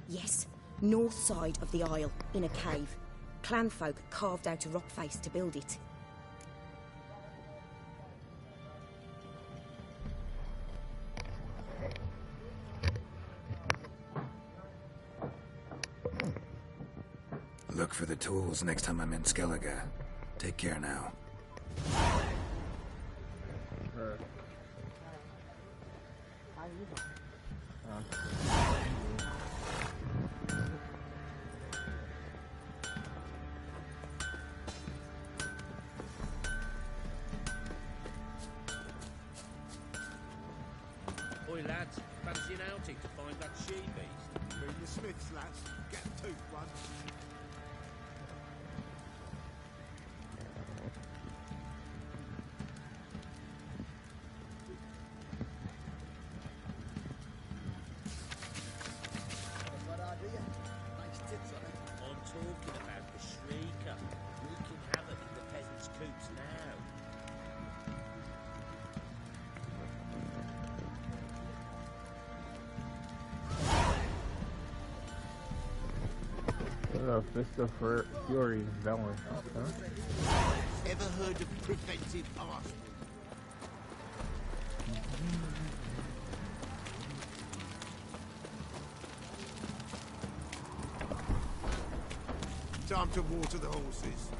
Yes, north side of the isle, in a cave. Clanfolk carved out a rock face to build it. Look for the tools next time I'm in Skellige. Take care now. Oi, lads, fancy an outing to find that she-beast? Bring the smiths, lads. Get a tooth one. I'm talking about the Shrieker, wreaking havoc in the peasants' coops now. Fist of Fury, Velen. Huh? Ever heard of preventive arson? Time to water the horses.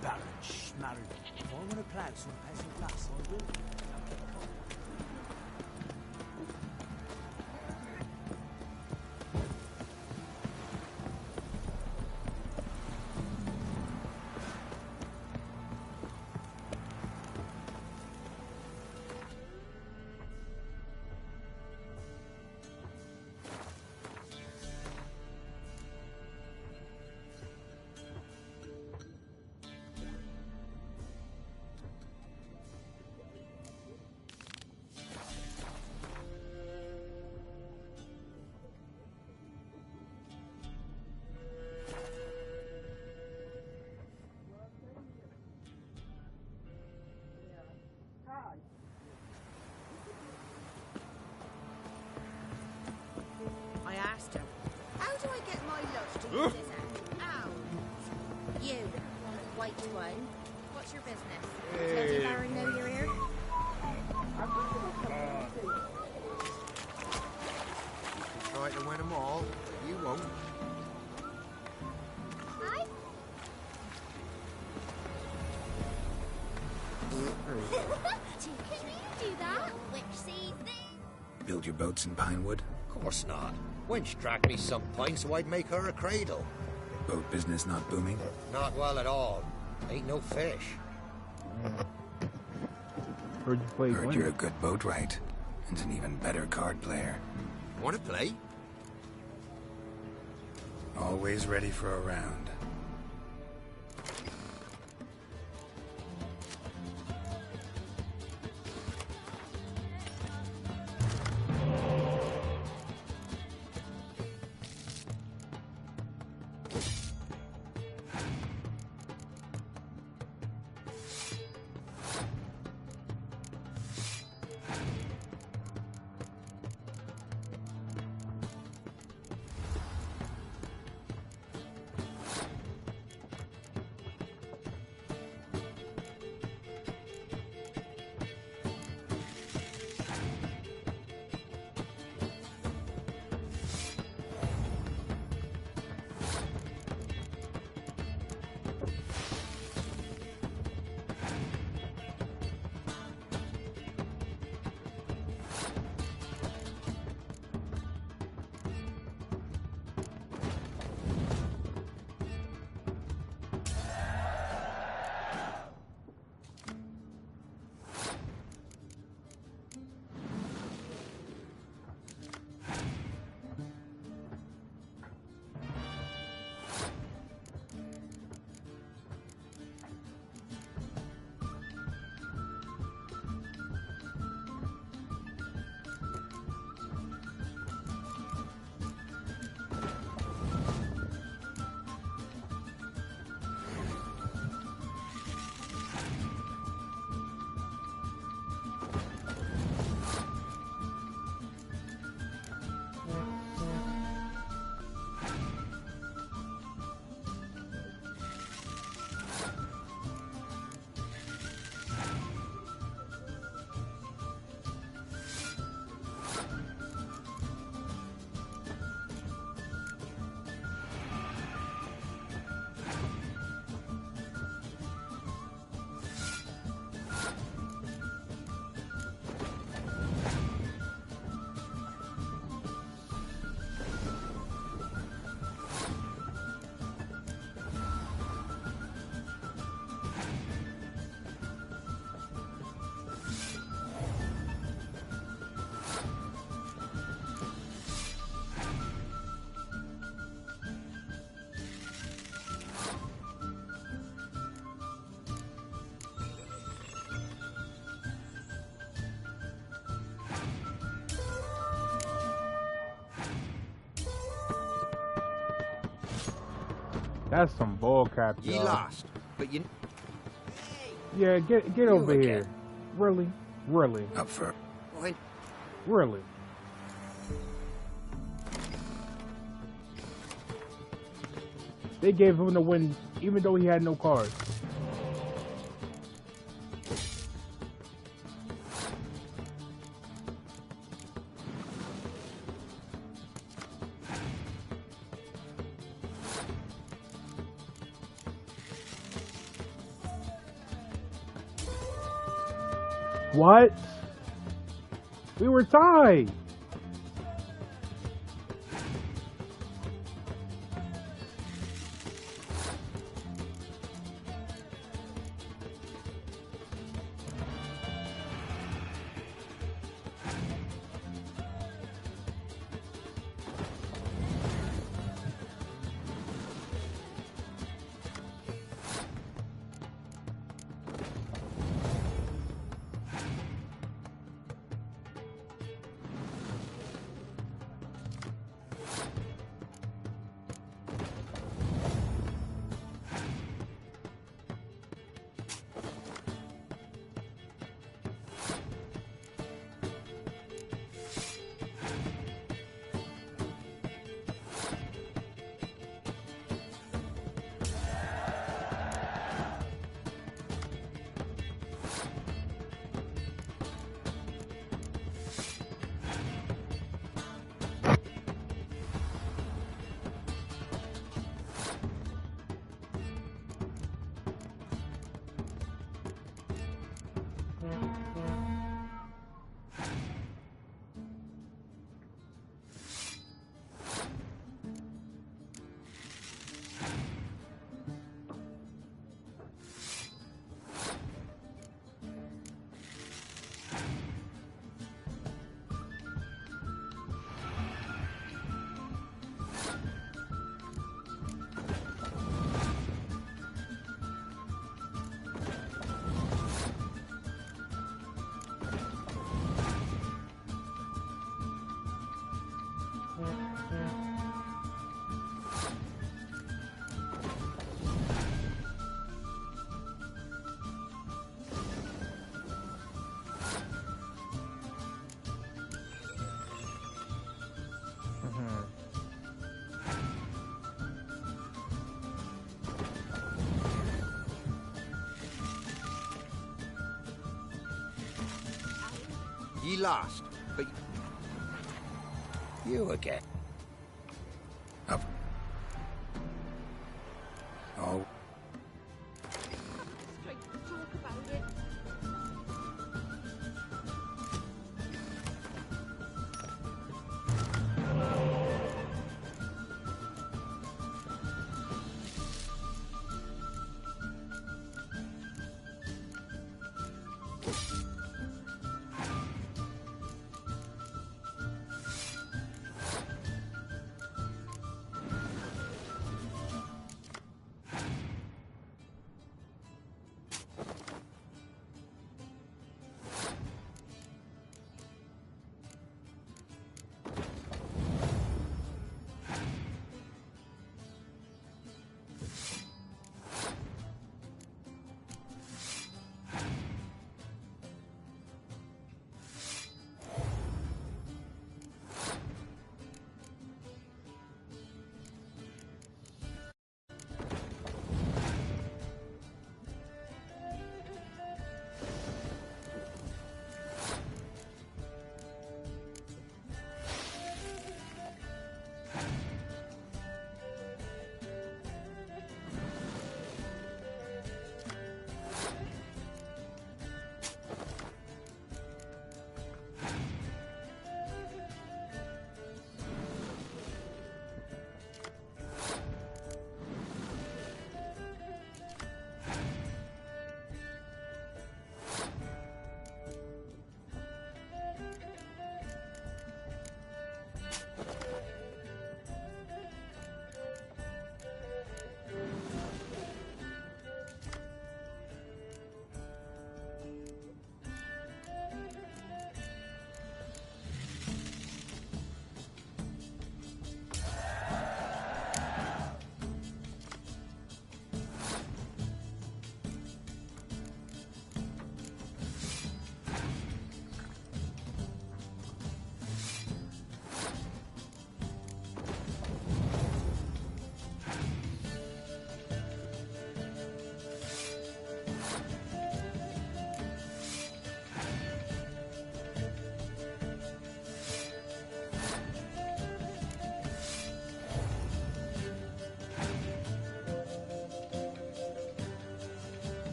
Baron Schmarren. If I want to plough some peasant lass, I will. Ow! You, white one. What's your business? Does Lady Baron know you're here? Try to win them all, but you won't. Hi. Can you do that? Which sees thee? Build your boats in Pinewood? Of course not. Wench dragged me some pine so I'd make her a cradle. Boat business not booming? Not well at all. Ain't no fish. Heard you play. Heard you're a good boatwright, and an even better card player. Want to play? Always ready for a round. That's some bull crap, y'all. You lost, but you... Yeah, get over here. Really? Really? Up for... What? Really? They gave him the win, even though he had no cards. What? We were tied. Ye lost, but... You again. Up. Oh. Talk about it.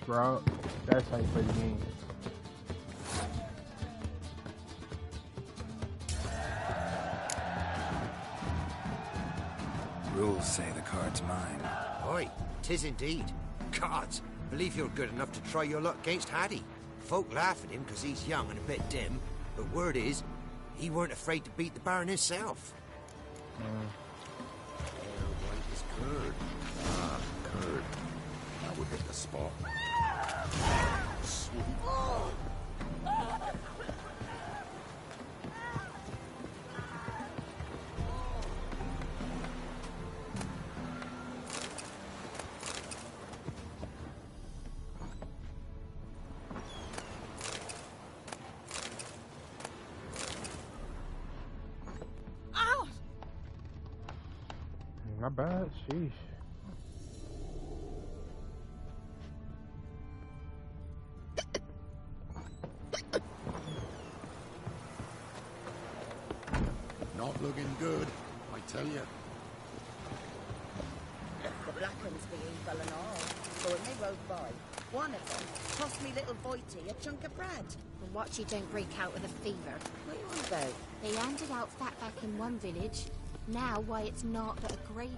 Sprout. That's how you play the game. Rules say the card's mine. Oi, 'tis indeed. Gods, believe you're good enough to try your luck against Hattie. Folk laugh at him because he's young and a bit dim, but word is, he weren't afraid to beat the Baron himself. White is curd. Ah, curd. That would hit the spot. Sweet. Not bad, sheesh. Not looking good. I tell you. The black uns be evil and all. But when they rode by, one of them tossed me little Voighty a chunk of bread. And watch you don't break out with a fever. What are you on about? They handed out fatback in one village. Now, why it's not but a graveyard.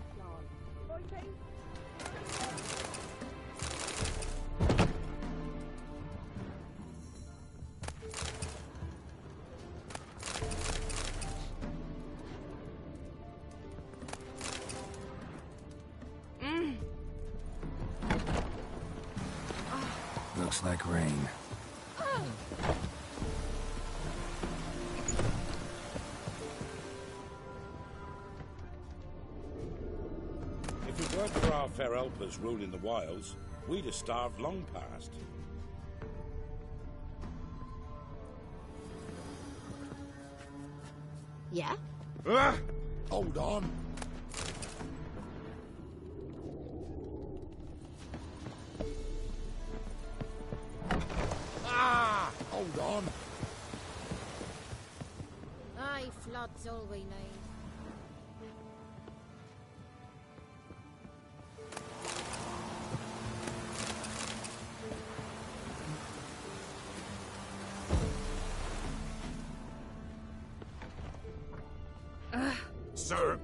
Looks like rain. If it weren't for our fair helpers ruling the wilds, we'd have starved long past. Yeah? Ah! Hold on. Ah! Hold on. Aye, flood's all we need. Sir.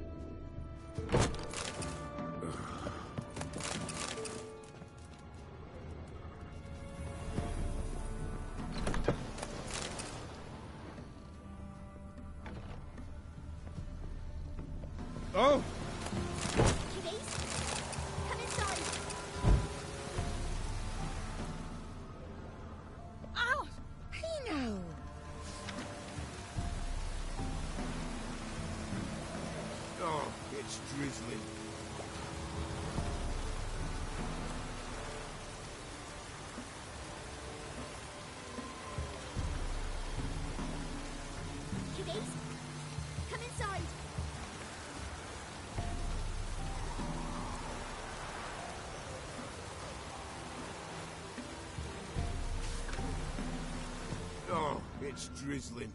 Oh! Kiddies, come inside. Oh, Pino! Oh, it's drizzling. Kiddies, come inside. Oh, it's drizzling.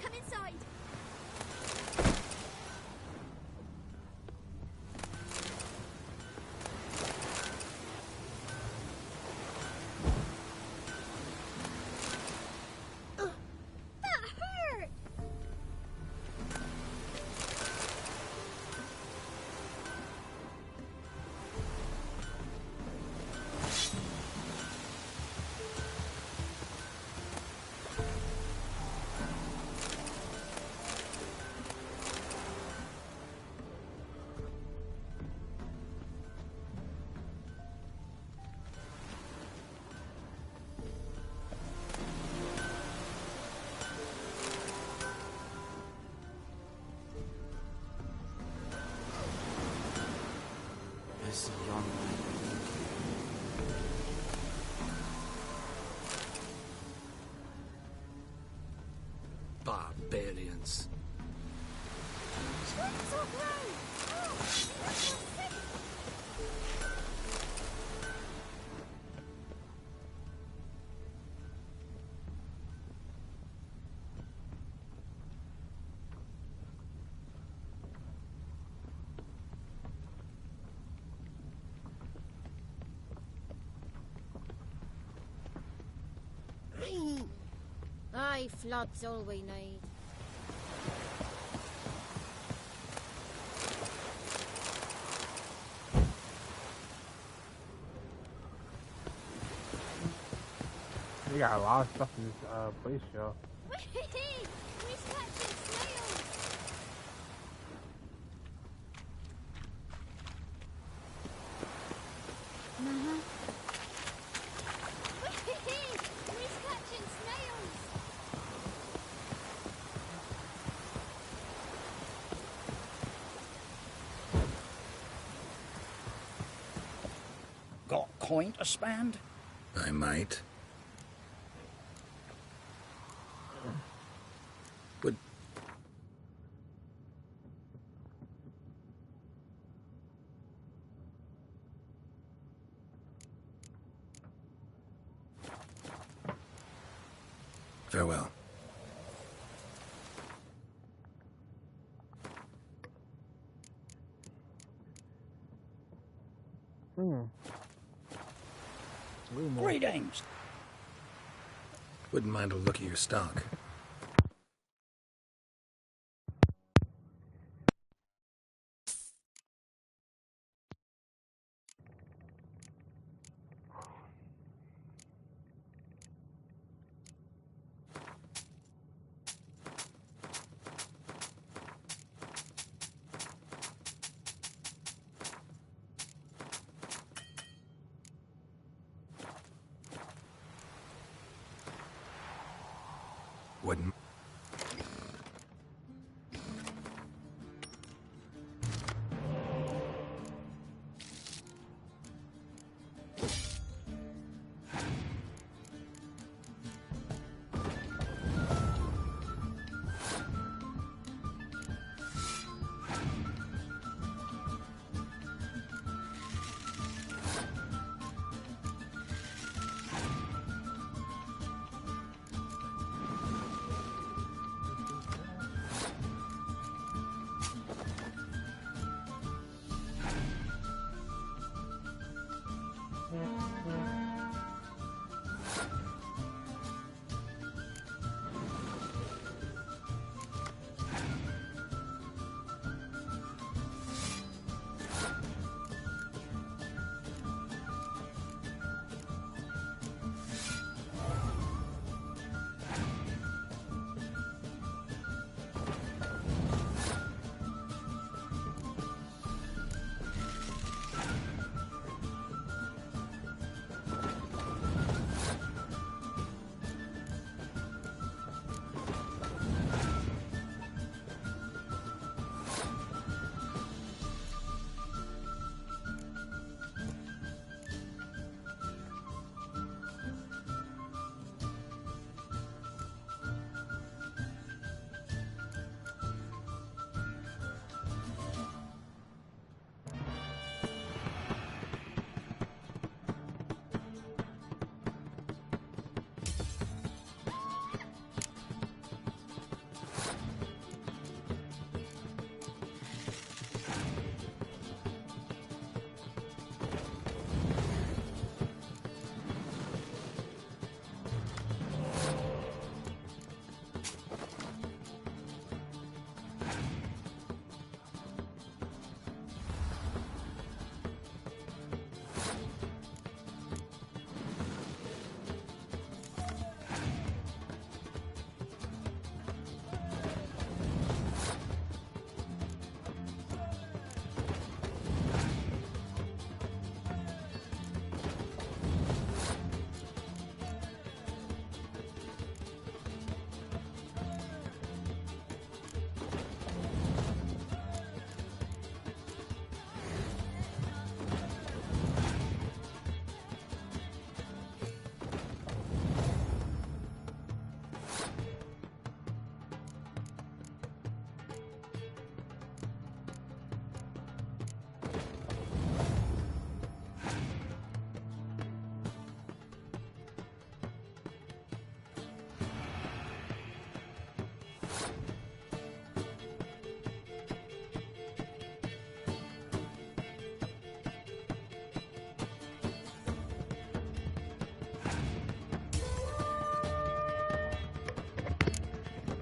Come inside. That hurt. It's a long way. Barbarians. Twins are grown. Oh, that's sick. Aye, flood's all we need. They got a lot of stuff in this place, yo. We're catching snails. Mama. We're catching snails. Got coin to spend? I might. Would... Farewell. Greetings. Wouldn't mind a look at your stock. Wouldn't...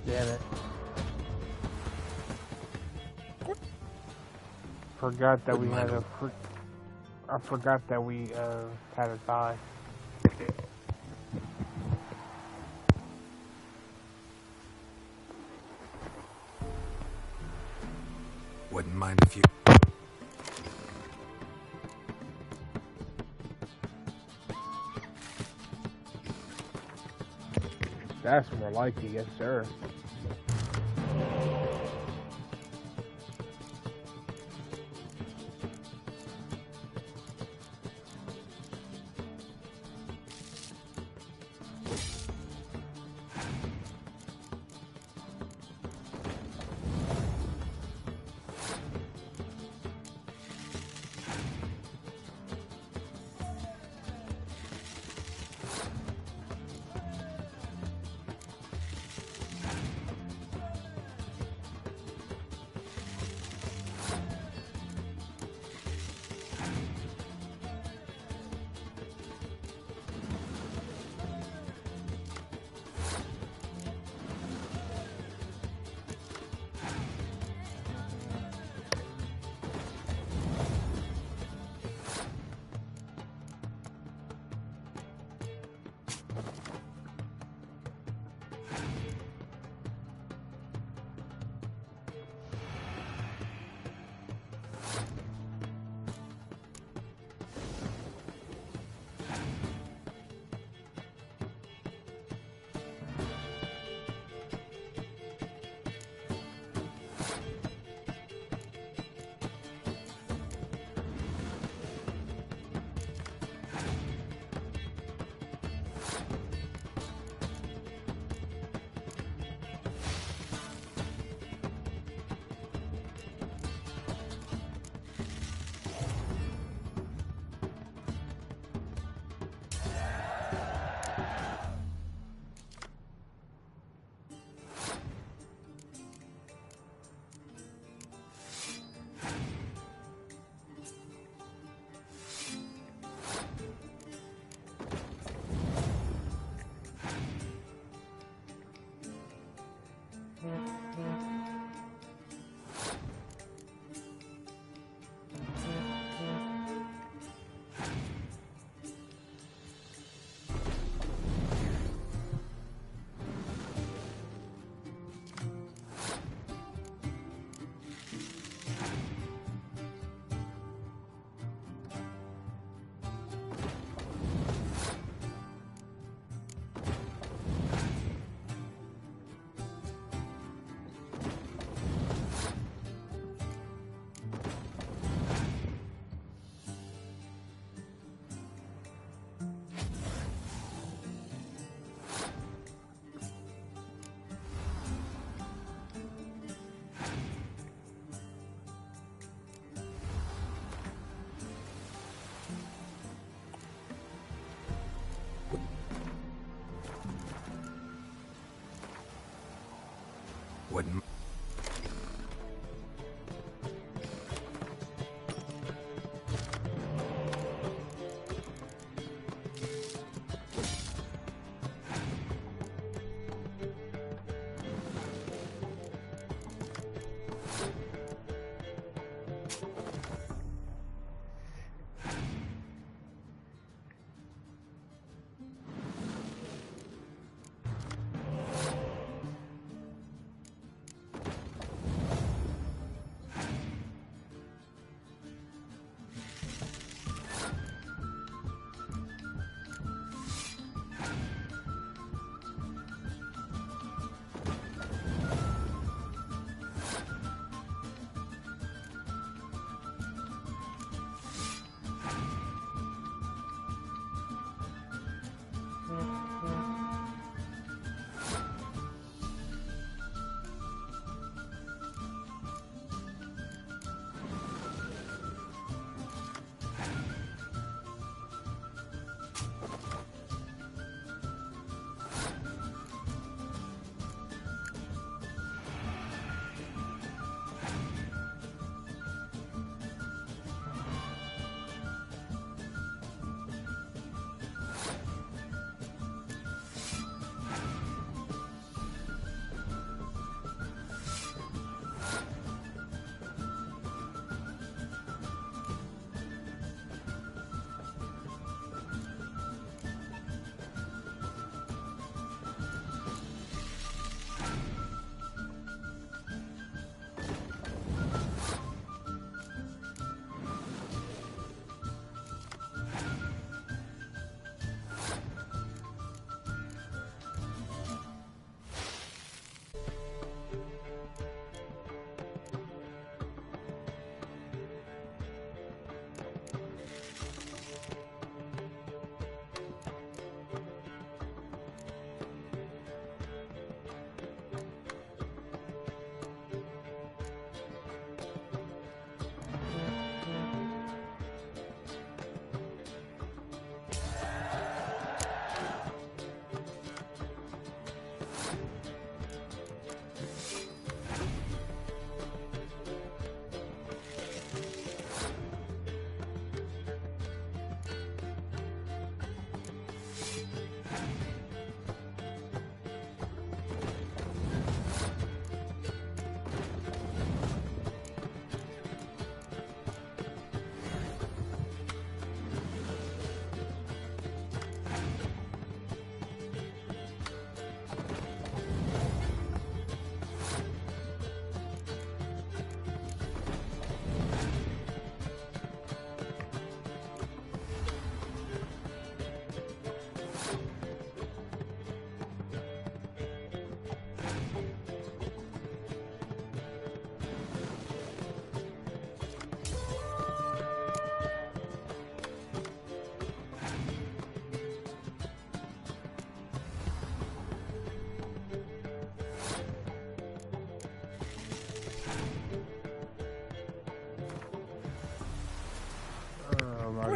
Damn it. Forgot that we had a... I forgot that we had a tie. Wouldn't mind if you... That's more like it, yes sir.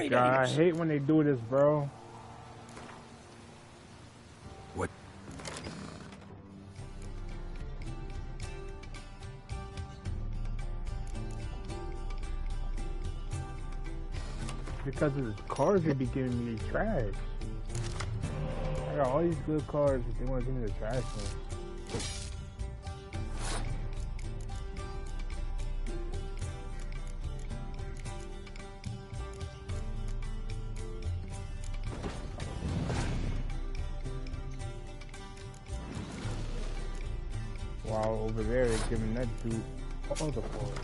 God, I hate when they do this, bro. What? Because of the cars they be giving me trash. I got all these good cars, but they want to give me the trash ones. While over there they're giving that dude all the cars.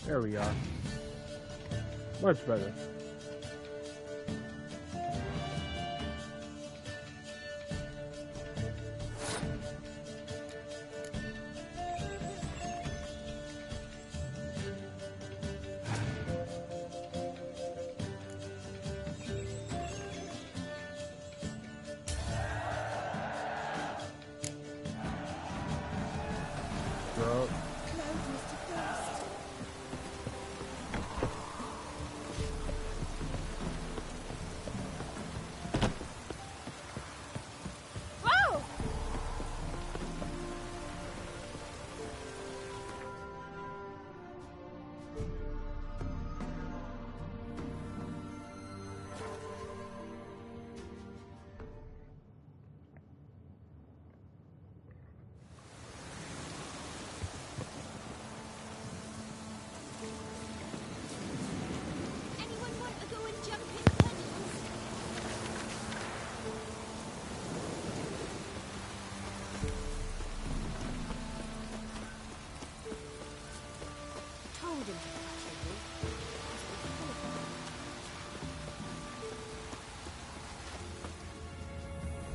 There we are. Much better. Bro.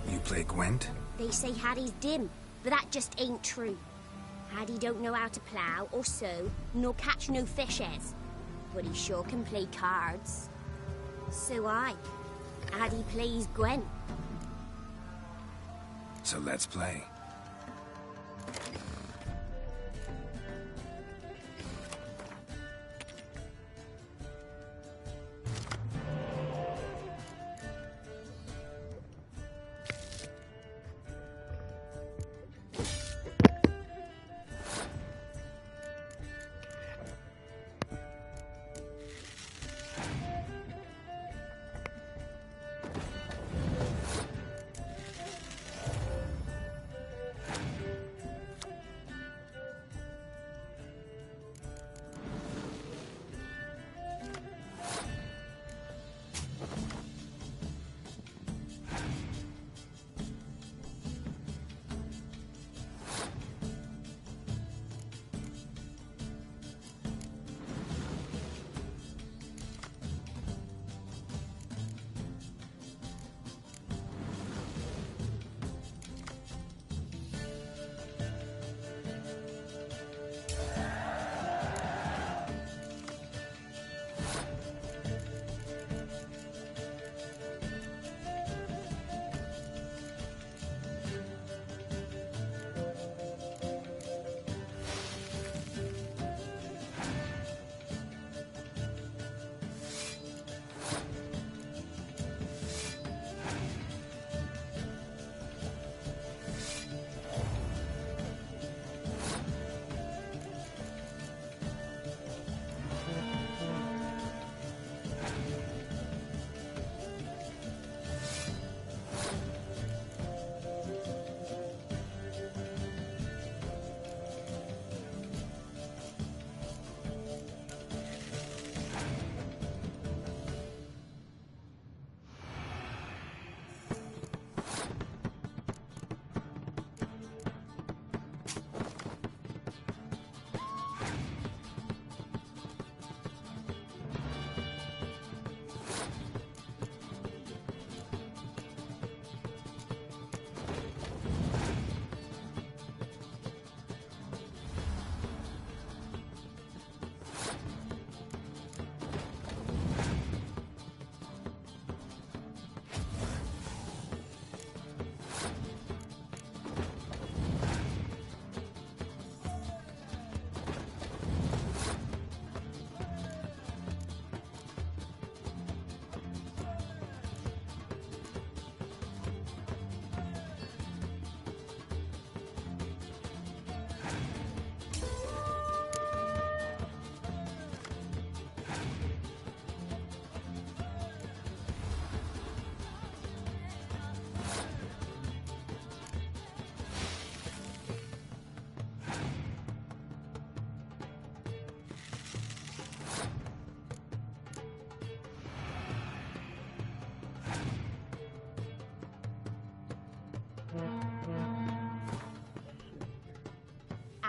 You play Gwent? They say Hattie's dim, but that just ain't true. Hattie don't know how to plough or sow, nor catch no fishes. But he sure can play cards. So Hattie plays Gwent. So let's play.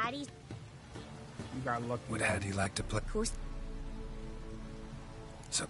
Addie's... You got lucky. Would Hattie like to play? Of course. So...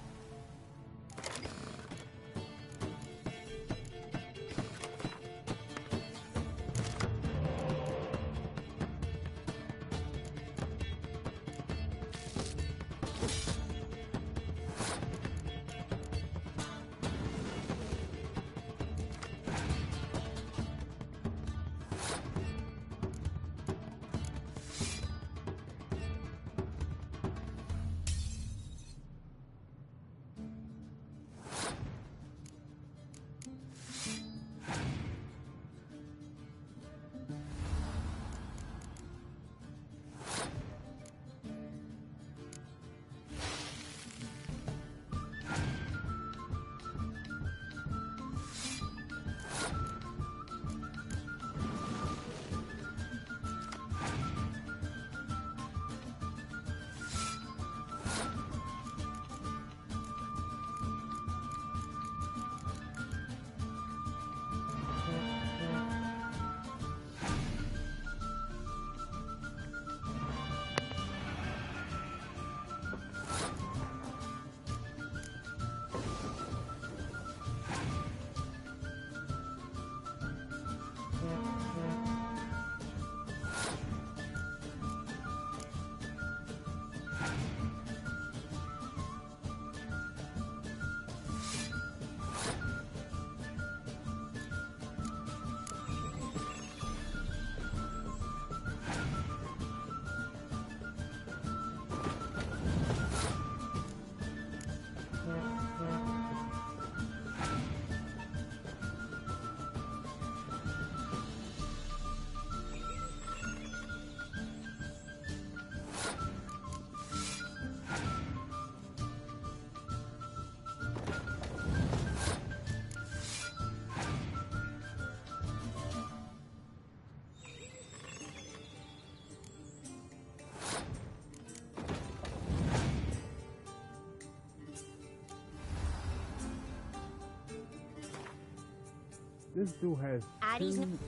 This dude has Addie's... two...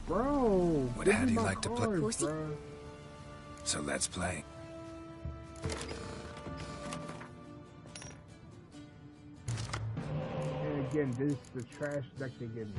Bro! Would Hattie like to play? Bro. So let's play. And again, this is the trash deck they give me.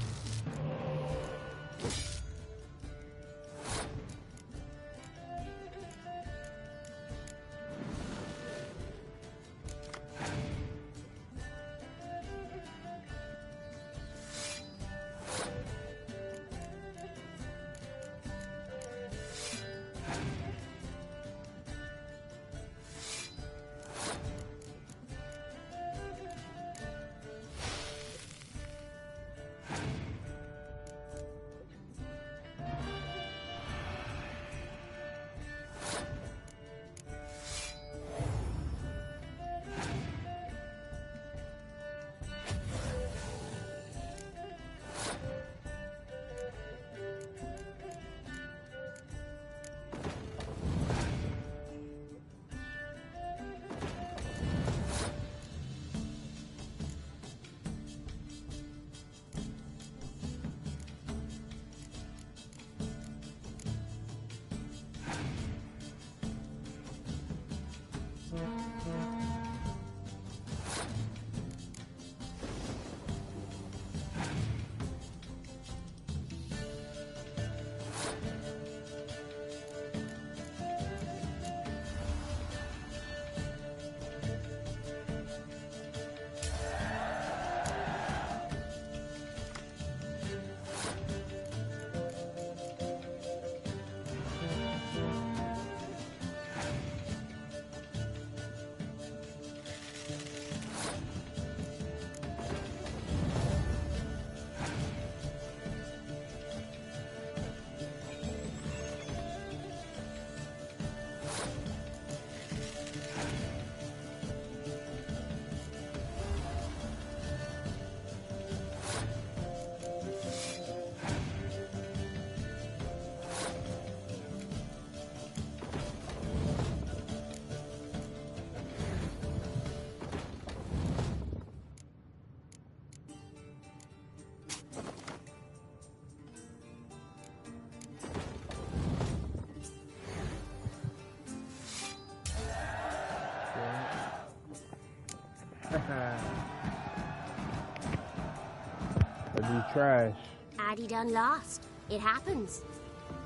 That'd be trash. Addy done lost. It happens.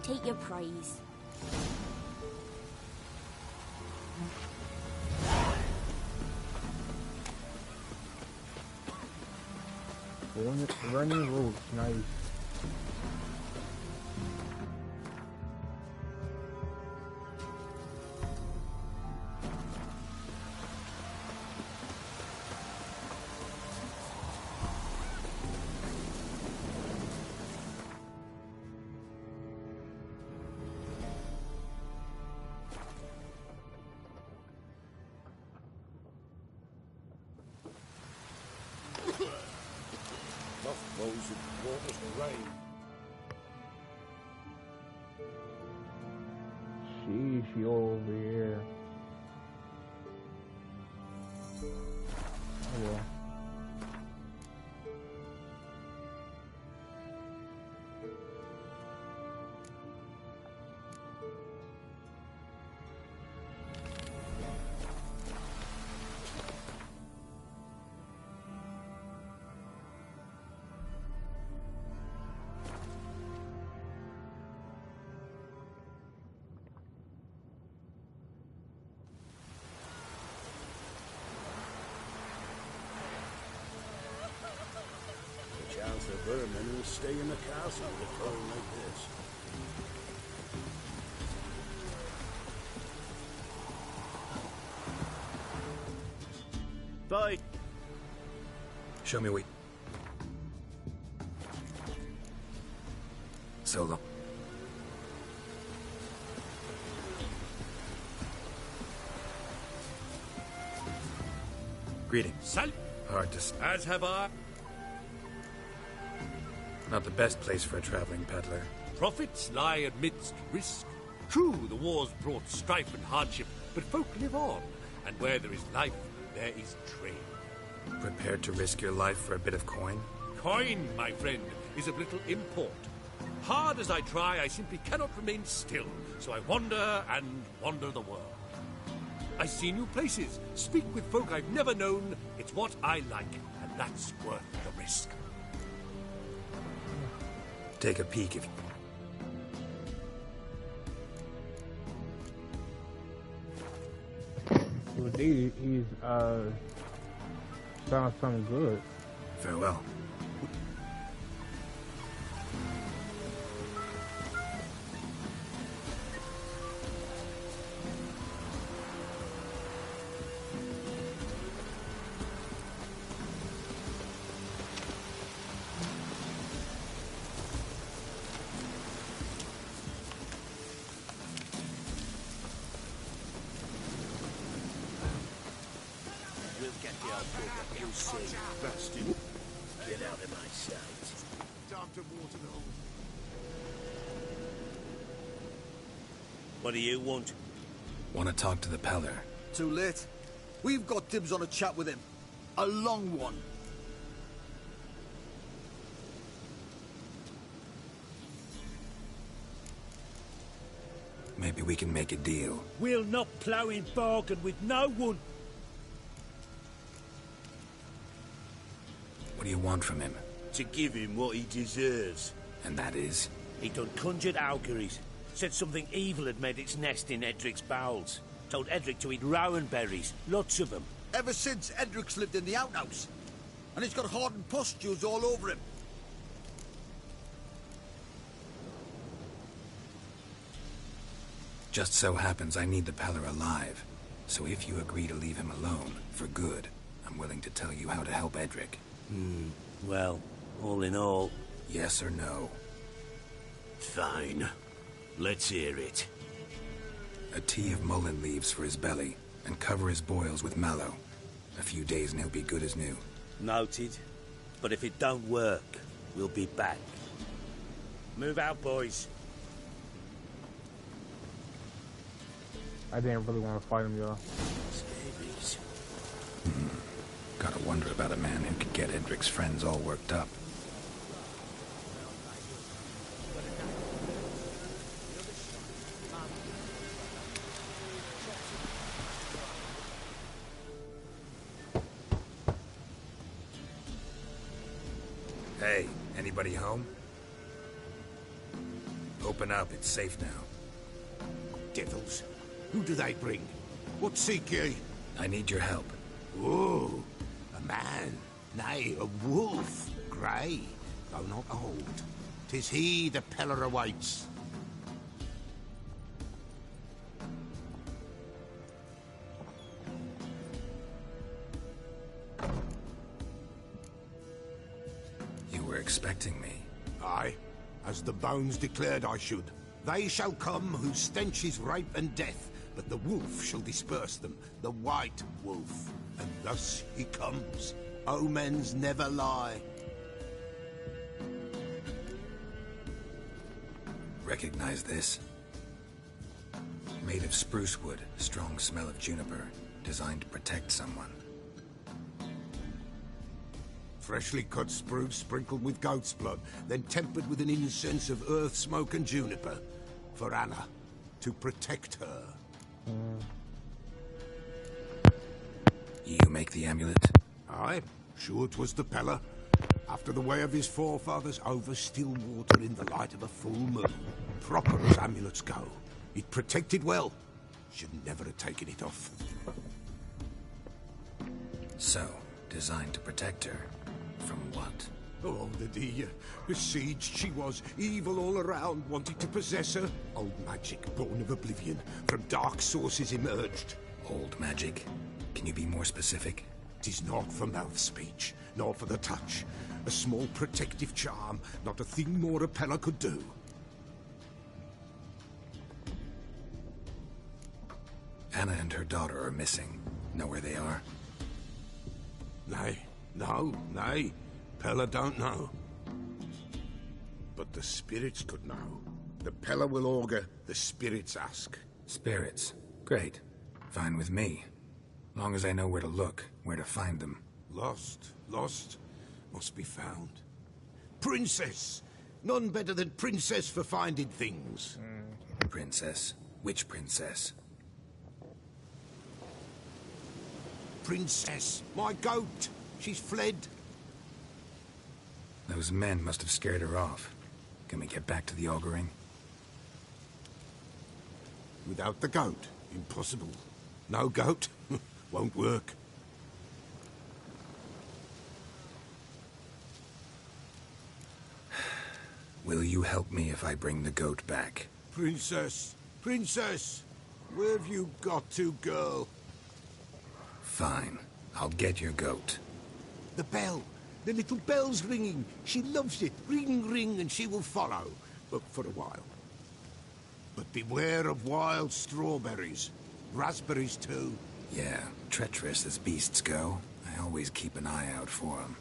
Take your prize. Running ropes, nice. Those who brought us rain. She over here. Oh well. Chance of vermin will stay in the castle with a cold like this. Bye. Show me what... Solo. Greetings. Sal. Hard to... As have I. Not the best place for a traveling peddler. Profits lie amidst risk. True, the war's brought strife and hardship, but folk live on, and where there is life, there is trade. Prepared to risk your life for a bit of coin? Coin, my friend, is of little import. Hard as I try, I simply cannot remain still, so I wander and wander the world. I see new places, speak with folk I've never known. It's what I like, and that's worth the risk. Take a peek if you... Well, he's sounds something good. Farewell. Get out of my sight. Time to water the hole. What do you want? Want to talk to the Peller. Too late. We've got dibs on a chat with him. A long one. Maybe we can make a deal. We'll not plough in bargain with no one. What do you want from him? To give him what he deserves. And that is? He done conjured auguries. Said something evil had made its nest in Edric's bowels. Told Edric to eat rowan berries. Lots of them. Ever since Edric's lived in the outhouse. And he's got hardened pustules all over him. Just so happens I need the Peller alive. So if you agree to leave him alone, for good, I'm willing to tell you how to help Edric. Well, all in all... Yes or no? Fine. Let's hear it. A tea of mullein leaves for his belly, and cover his boils with mallow. A few days and he'll be good as new. Noted. But if it don't work, we'll be back. Move out, boys. I didn't really want to fight him, y'all. Scabies. Gotta wonder about a man who could get Edric's friends all worked up. Everybody home? Open up, it's safe now. Devils. Who do they bring? What seek ye? I need your help. Oh, a man. Nay, a wolf. Grey, though not old. 'Tis he the Peller awaits. You were expecting me. Aye, as the bones declared I should. They shall come whose stench is rape and death, but the wolf shall disperse them, the white wolf. And thus he comes. Omens never lie. Recognize this? Made of spruce wood, strong smell of juniper, designed to protect someone. Freshly cut spruce sprinkled with goat's blood, then tempered with an incense of earth, smoke and juniper. For Anna, to protect her. You make the amulet? Aye, sure 'twas the Peller. After the way of his forefathers, over still water in the light of a full moon. Proper as amulets go. It protected well. Should never have taken it off. So, designed to protect her. From what? Oh, the besieged she was, evil all around, wanted to possess her. Old magic, born of oblivion, from dark sources emerged. Old magic? Can you be more specific? 'Tis not for mouth speech, nor for the touch. A small protective charm, not a thing more a Peller could do. Anna and her daughter are missing. Know where they are? Nay, nay. Peller don't know. But the spirits could know. The Peller will augur, the spirits ask. Spirits? Great. Fine with me. Long as I know where to look, where to find them. Lost, must be found. Princess! None better than Princess for finding things. Princess? Which princess? Princess, my goat! She's fled. Those men must have scared her off. Can we get back to the auguring? Without the goat, impossible. No goat, won't work. Will you help me if I bring the goat back? Princess! Where have you got to, girl? Fine. I'll get your goat. The bell! The little bell's ringing. She loves it. Ring, ring, and she will follow. But for a while. But beware of wild strawberries. Raspberries, too. Yeah, treacherous as beasts go. I always keep an eye out for them.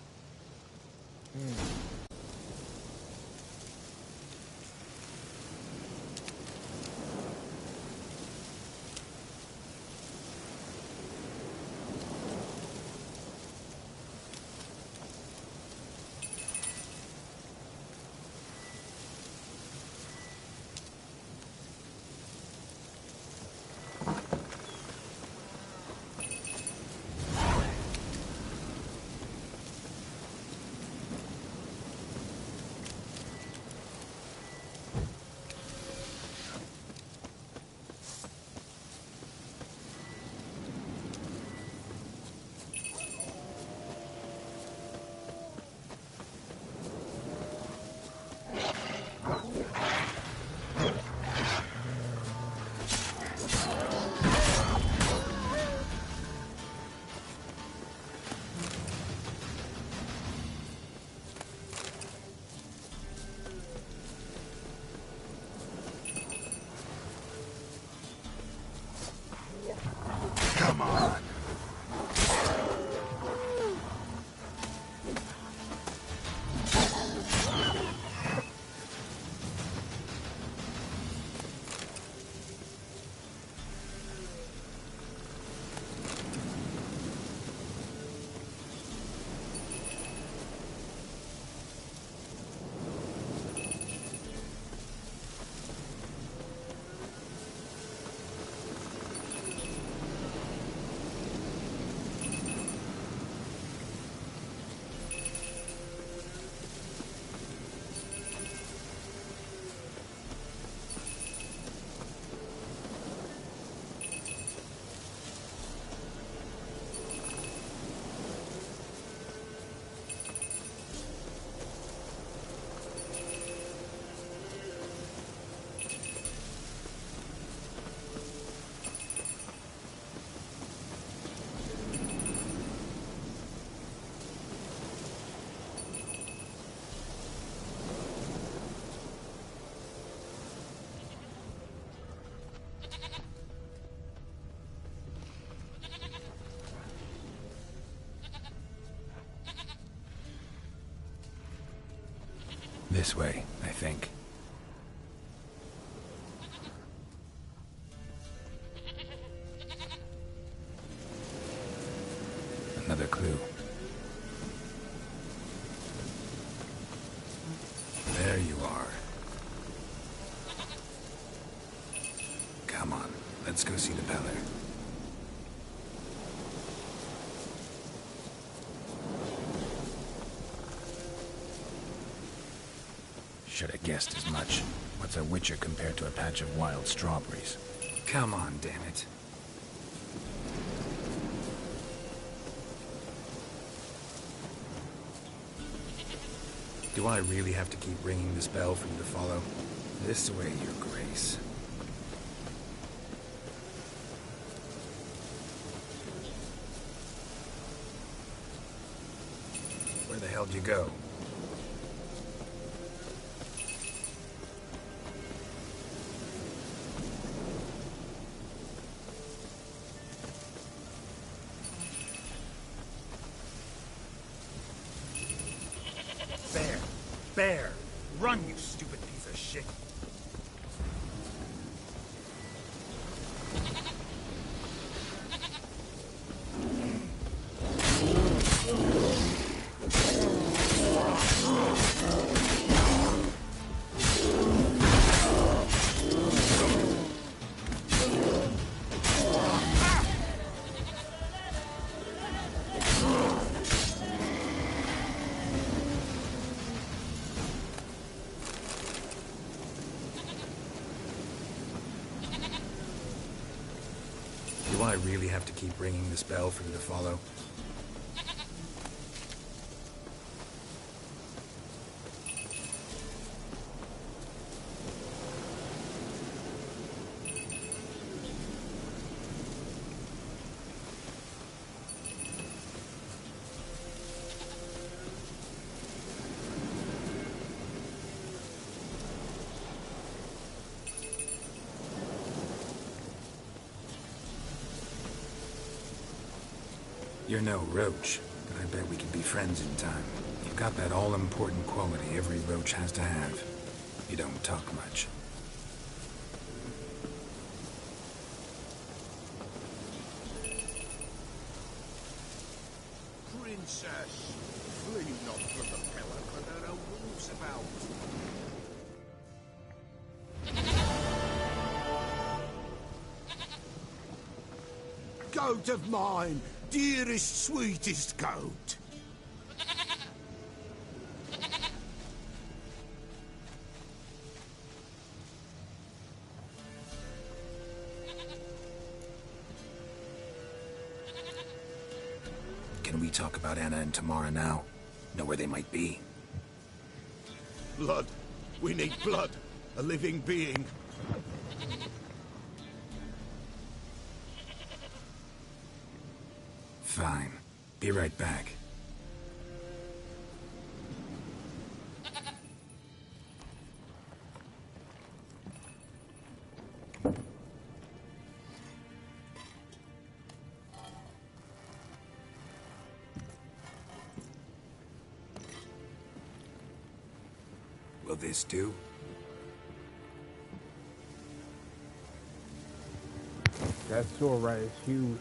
This way, I think. Another clue. There you are. Come on, let's go see the Peller. Should have guessed as much. What's a witcher compared to a patch of wild strawberries? Come on, damn it. Do I really have to keep ringing this bell for you to follow? This way, Your Grace. Where the hell did you go? Bear! Run, you stupid piece of shit! Do I really have to keep ringing this bell for you to follow? You're no roach, but I bet we can be friends in time. You've got that all-important quality every roach has to have. You don't talk much. Princess, flee not from the Peller, for there are wolves about. Goat of mine! Dearest, sweetest goat. Can we talk about Anna and Tamara now? Know where they might be? Blood. We need blood. A living being. Fine. Be right back. Will this do? That sword right is huge.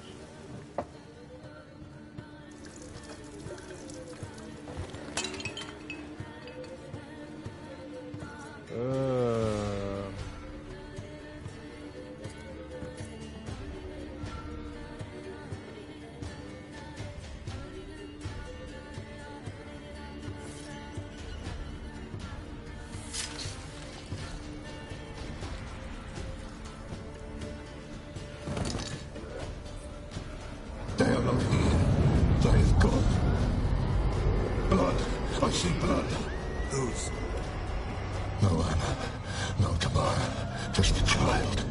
They are not here. That is God. Blood. I see blood. Whose? No Anna. No Tamara. Just a child.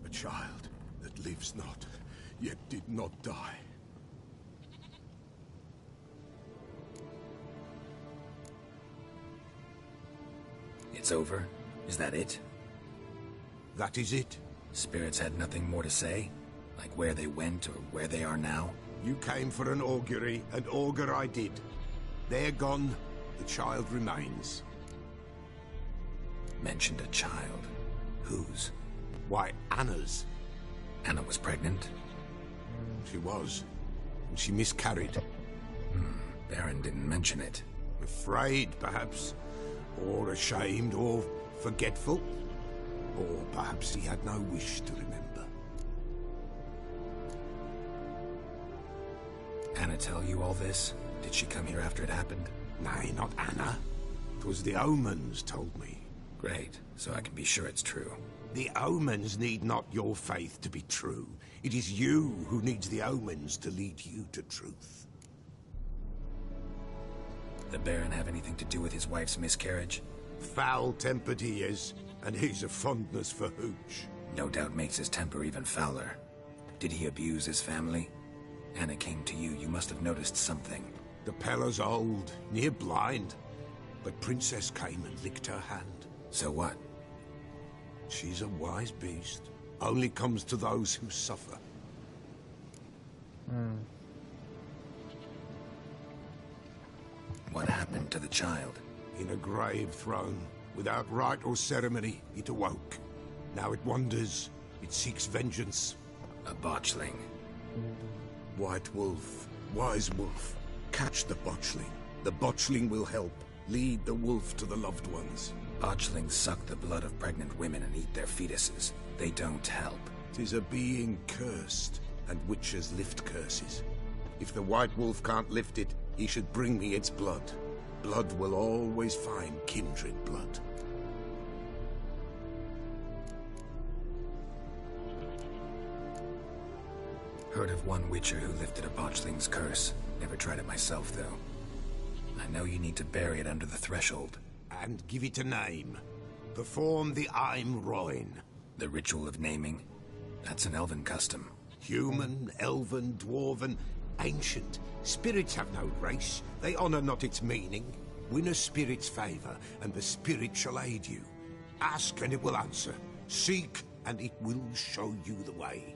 A child that lives not, yet did not die. It's over? Is that it? That is it. Spirits had nothing more to say? Like where they went or where they are now? You came for an augury, and augur I did. They're gone, the child remains. Mentioned a child. Whose? Why, Anna's. Anna was pregnant? She was. And she miscarried. Baron didn't mention it. Afraid, perhaps. Or ashamed, or forgetful. Or perhaps he had no wish to remember. Anna tell you all this? Did she come here after it happened? Nay, not Anna. 'Twas the omens told me. Great, so I can be sure it's true. The omens need not your faith to be true. It is you who needs the omens to lead you to truth. The Baron have anything to do with his wife's miscarriage? Foul-tempered he is, and he's a fondness for hooch. No doubt makes his temper even fouler. Did he abuse his family? Anna came to you, you must have noticed something. The Pella's old, near blind, but Princess came and licked her hand. So what? She's a wise beast. Only comes to those who suffer. What happened to the child? In a grave thrown. Without rite or ceremony, it awoke. Now it wanders. It seeks vengeance. A botchling. White Wolf. Wise Wolf. Catch the botchling. The botchling will help. Lead the wolf to the loved ones. Botchlings suck the blood of pregnant women and eat their fetuses. They don't help. 'Tis a being cursed, and witches lift curses. If the White Wolf can't lift it, he should bring me its blood. Blood will always find kindred blood. Heard of one witcher who lifted a botchling's curse. Never tried it myself, though. I know you need to bury it under the threshold. And give it a name. Perform the Aim Roin. The ritual of naming? That's an elven custom. Human, elven, dwarven, ancient. Spirits have no race. They honor not its meaning. Win a spirit's favor, and the spirit shall aid you. Ask, and it will answer. Seek, and it will show you the way.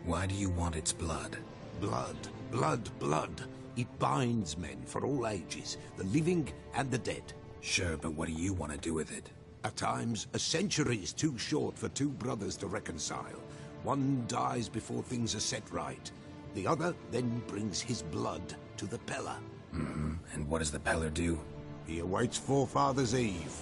Why do you want its blood? Blood, blood, blood. It binds men for all ages, the living and the dead. Sure, but what do you want to do with it? At times, a century is too short for two brothers to reconcile. One dies before things are set right. The other then brings his blood to the Pella. And what does the Peller do? He awaits Forefather's Eve.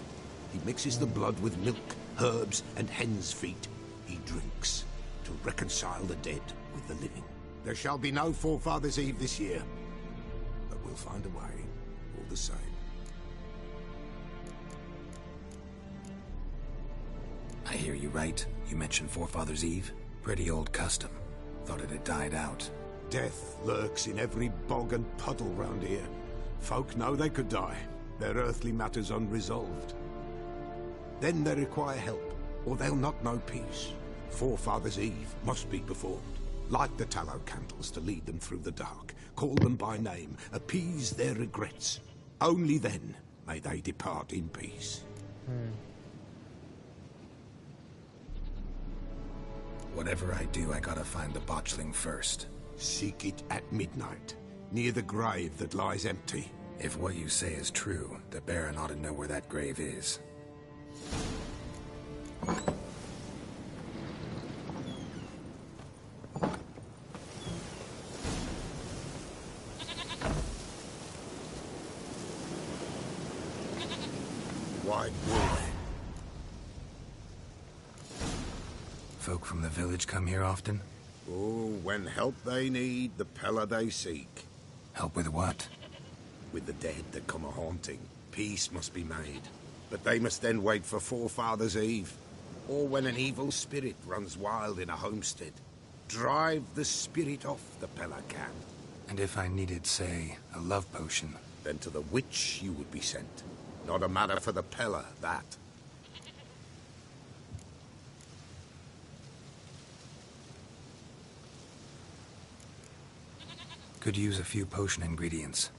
He mixes the blood with milk, herbs, and hen's feet. He drinks to reconcile the dead with the living. There shall be no Forefather's Eve this year. But we'll find a way, all the same. I hear you right. You mentioned Forefather's Eve? Pretty old custom. Thought it had died out. Death lurks in every bog and puddle round here. Folk know they could die, their earthly matters unresolved. Then they require help, or they'll not know peace. Forefather's Eve must be performed. Light the tallow candles to lead them through the dark. Call them by name, appease their regrets. Only then may they depart in peace. Whatever I do, I gotta find the botchling first. Seek it at midnight, near the grave that lies empty. If what you say is true, the Baron ought to know where that grave is. White Wolf. Folk from the village come here often? Oh, when help they need, the Pella they seek. Help with what? With the dead that come a-haunting. Peace must be made. But they must then wait for Forefather's Eve. Or when an evil spirit runs wild in a homestead. Drive the spirit off, the Pella can. And if I needed, say, a love potion? Then to the witch you would be sent. Not a matter for the Pella, that. Could use a few potion ingredients.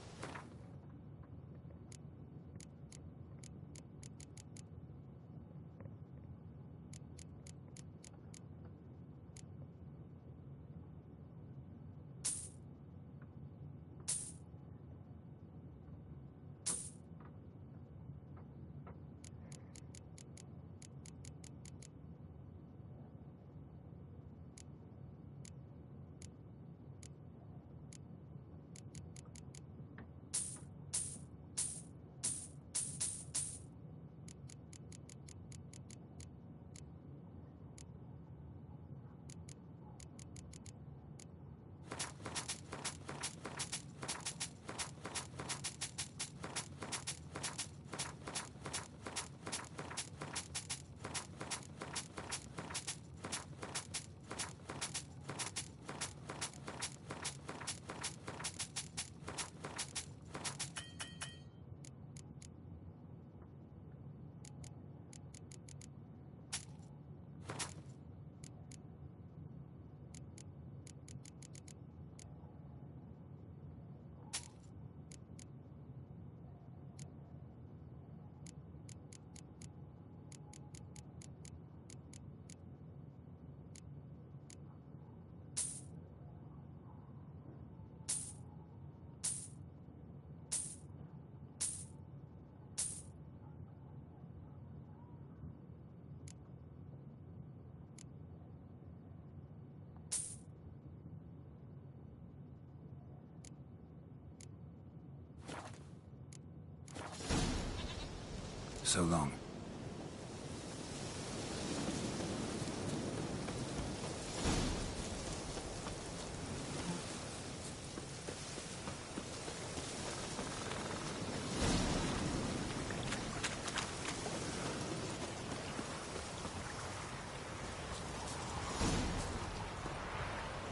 So long.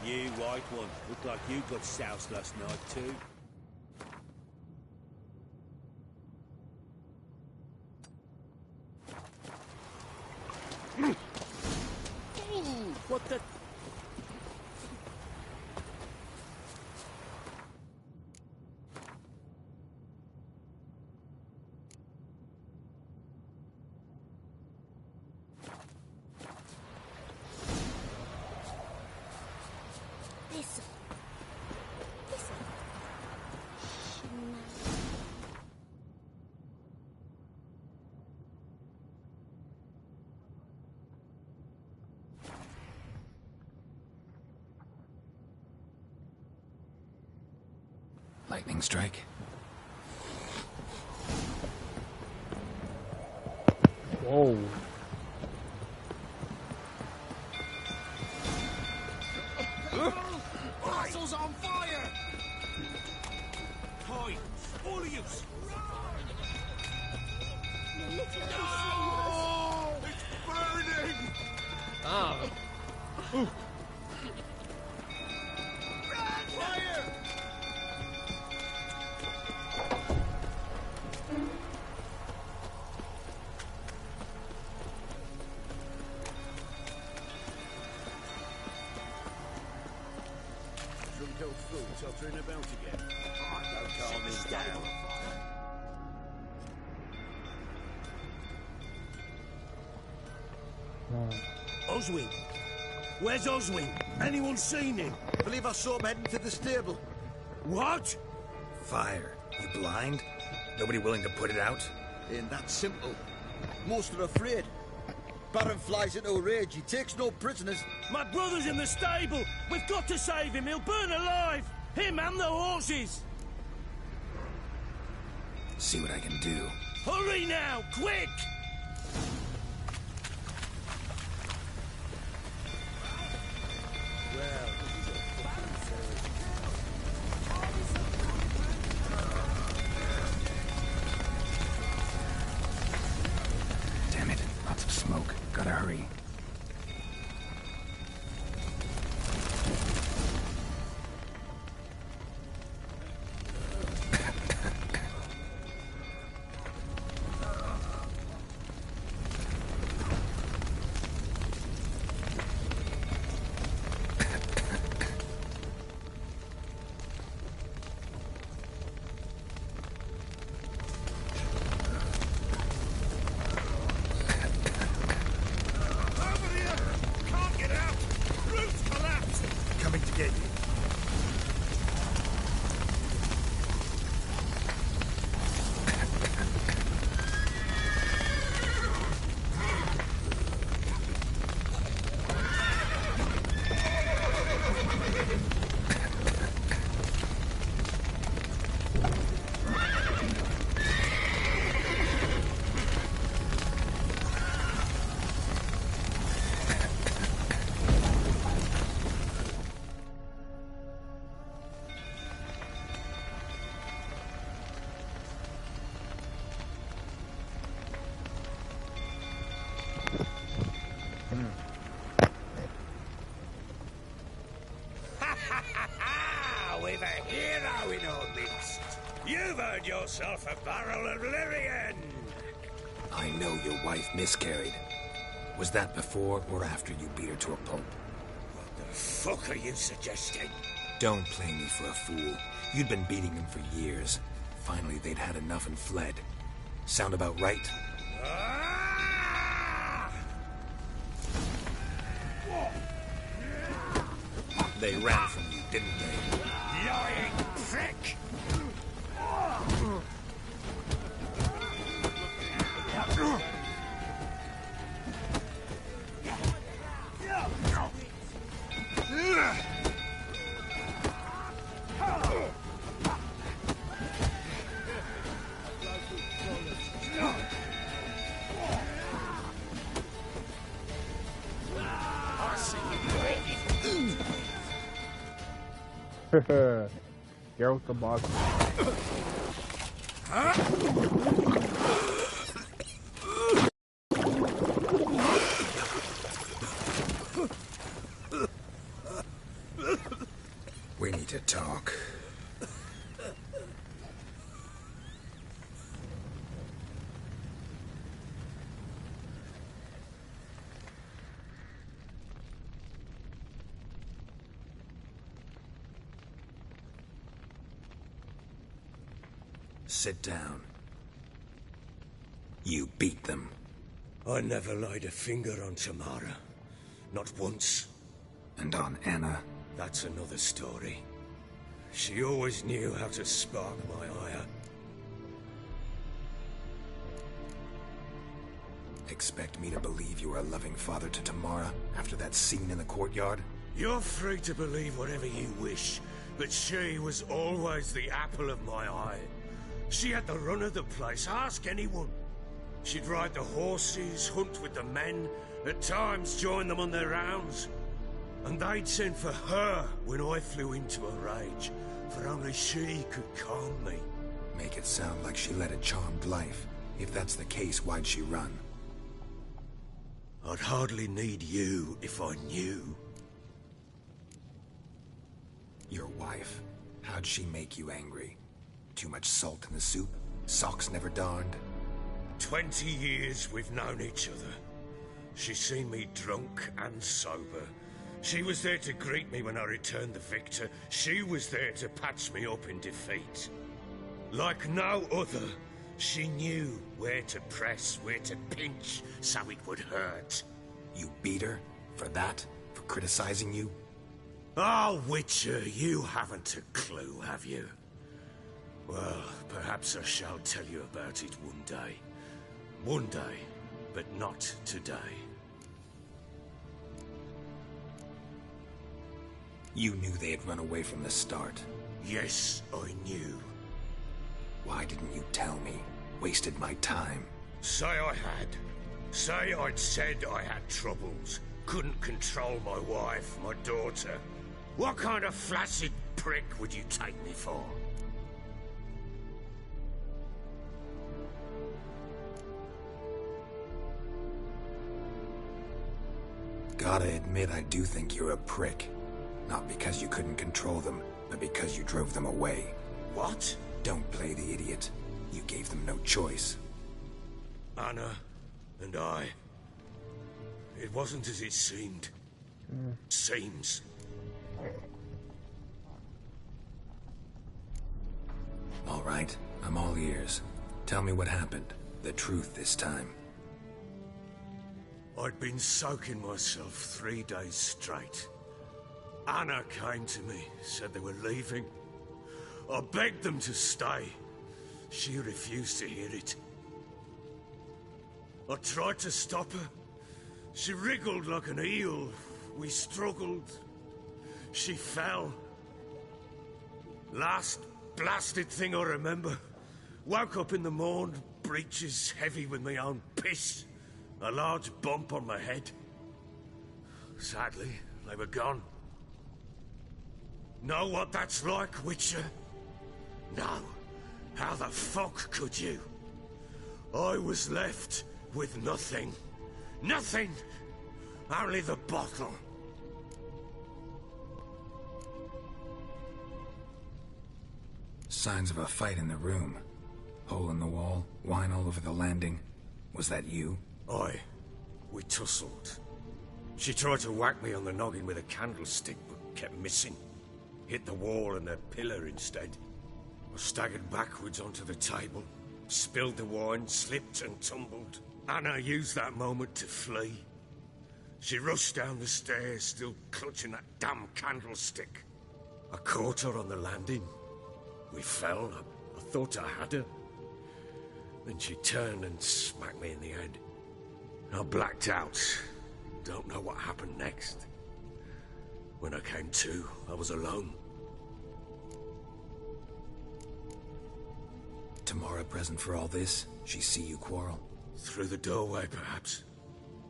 You white one, look like you got soused last night too. What the? Listen. Listen. Lightning strike. Whoa. Castle's on fire! Hi, all of you! No! It's burning! Ah. Fire! Drunk old fool tottering about again. Oh, don't calm me down. Oswin! Where's Oswin? Anyone seen him? I believe I saw him heading to the stable. What? Fire. You blind? Nobody willing to put it out? Ain't that simple. Most are afraid. Baron flies into a rage. He takes no prisoners. My brother's in the stable! We've got to save him! He'll burn alive! Him and the horses! See what I can do. Hurry now! Quick! Damn it. Lots of smoke. Gotta hurry. Coming to get you. We've a hero in our midst. You've earned yourself a barrel of Lyrian. I know your wife miscarried. Was that before or after you beat her to a pulp? What the fuck are you suggesting? Don't play me for a fool. You'd been beating them for years. Finally, they'd had enough and fled. Sound about right? They ran from you, didn't they? Lying prick! Geralt the boss. We need to talk. Sit down. You beat them. I never laid a finger on Tamara. Not once. And on Anna? That's another story. She always knew how to spark my ire. Expect me to believe you were a loving father to Tamara after that scene in the courtyard? You're free to believe whatever you wish, but she was always the apple of my eye. She had the run of the place, ask anyone. She'd ride the horses, hunt with the men, at times join them on their rounds. And they'd send for her when I flew into a rage, for only she could calm me. Make it sound like she led a charmed life. If that's the case, why'd she run? I'd hardly need you if I knew. Your wife, how'd she make you angry? Too much salt in the soup? Socks never darned? 20 years we've known each other. She's seen me drunk and sober. She was there to greet me when I returned the victor. She was there to patch me up in defeat. Like no other, she knew where to press, where to pinch, so it would hurt. You beat her? For that? For criticizing you? Oh, Witcher, you haven't a clue, have you? Well, perhaps I shall tell you about it one day. One day, but not today. You knew they had run away from the start. Yes, I knew. Why didn't you tell me? Wasted my time. Say I had. Say I'd said I had troubles. Couldn't control my wife, my daughter. What kind of flaccid prick would you take me for? Gotta admit, I do think you're a prick. Not because you couldn't control them, but because you drove them away. What? Don't play the idiot. You gave them no choice. Anna and I... It wasn't as it seemed. Seems. All right, I'm all ears. Tell me what happened. The truth this time. I'd been soaking myself 3 days straight. Anna came to me, said they were leaving. I begged them to stay. She refused to hear it. I tried to stop her. She wriggled like an eel. We struggled. She fell. Last blasted thing I remember. Woke up in the morn, breeches heavy with my own piss. A large bump on my head. Sadly, they were gone. Know what that's like, Witcher? No. How the fuck could you? I was left with nothing. Nothing! Only the bottle. Signs of a fight in the room. Hole in the wall, wine all over the landing. Was that you? Aye. We tussled. She tried to whack me on the noggin with a candlestick, but kept missing. Hit the wall and a pillar instead. I staggered backwards onto the table, spilled the wine, slipped and tumbled. Anna used that moment to flee. She rushed down the stairs, still clutching that damn candlestick. I caught her on the landing. We fell. I thought I had her. Then she turned and smacked me in the head. I blacked out. Don't know what happened next. When I came to, I was alone. Tamara present for all this? She see you quarrel? Through the doorway, perhaps.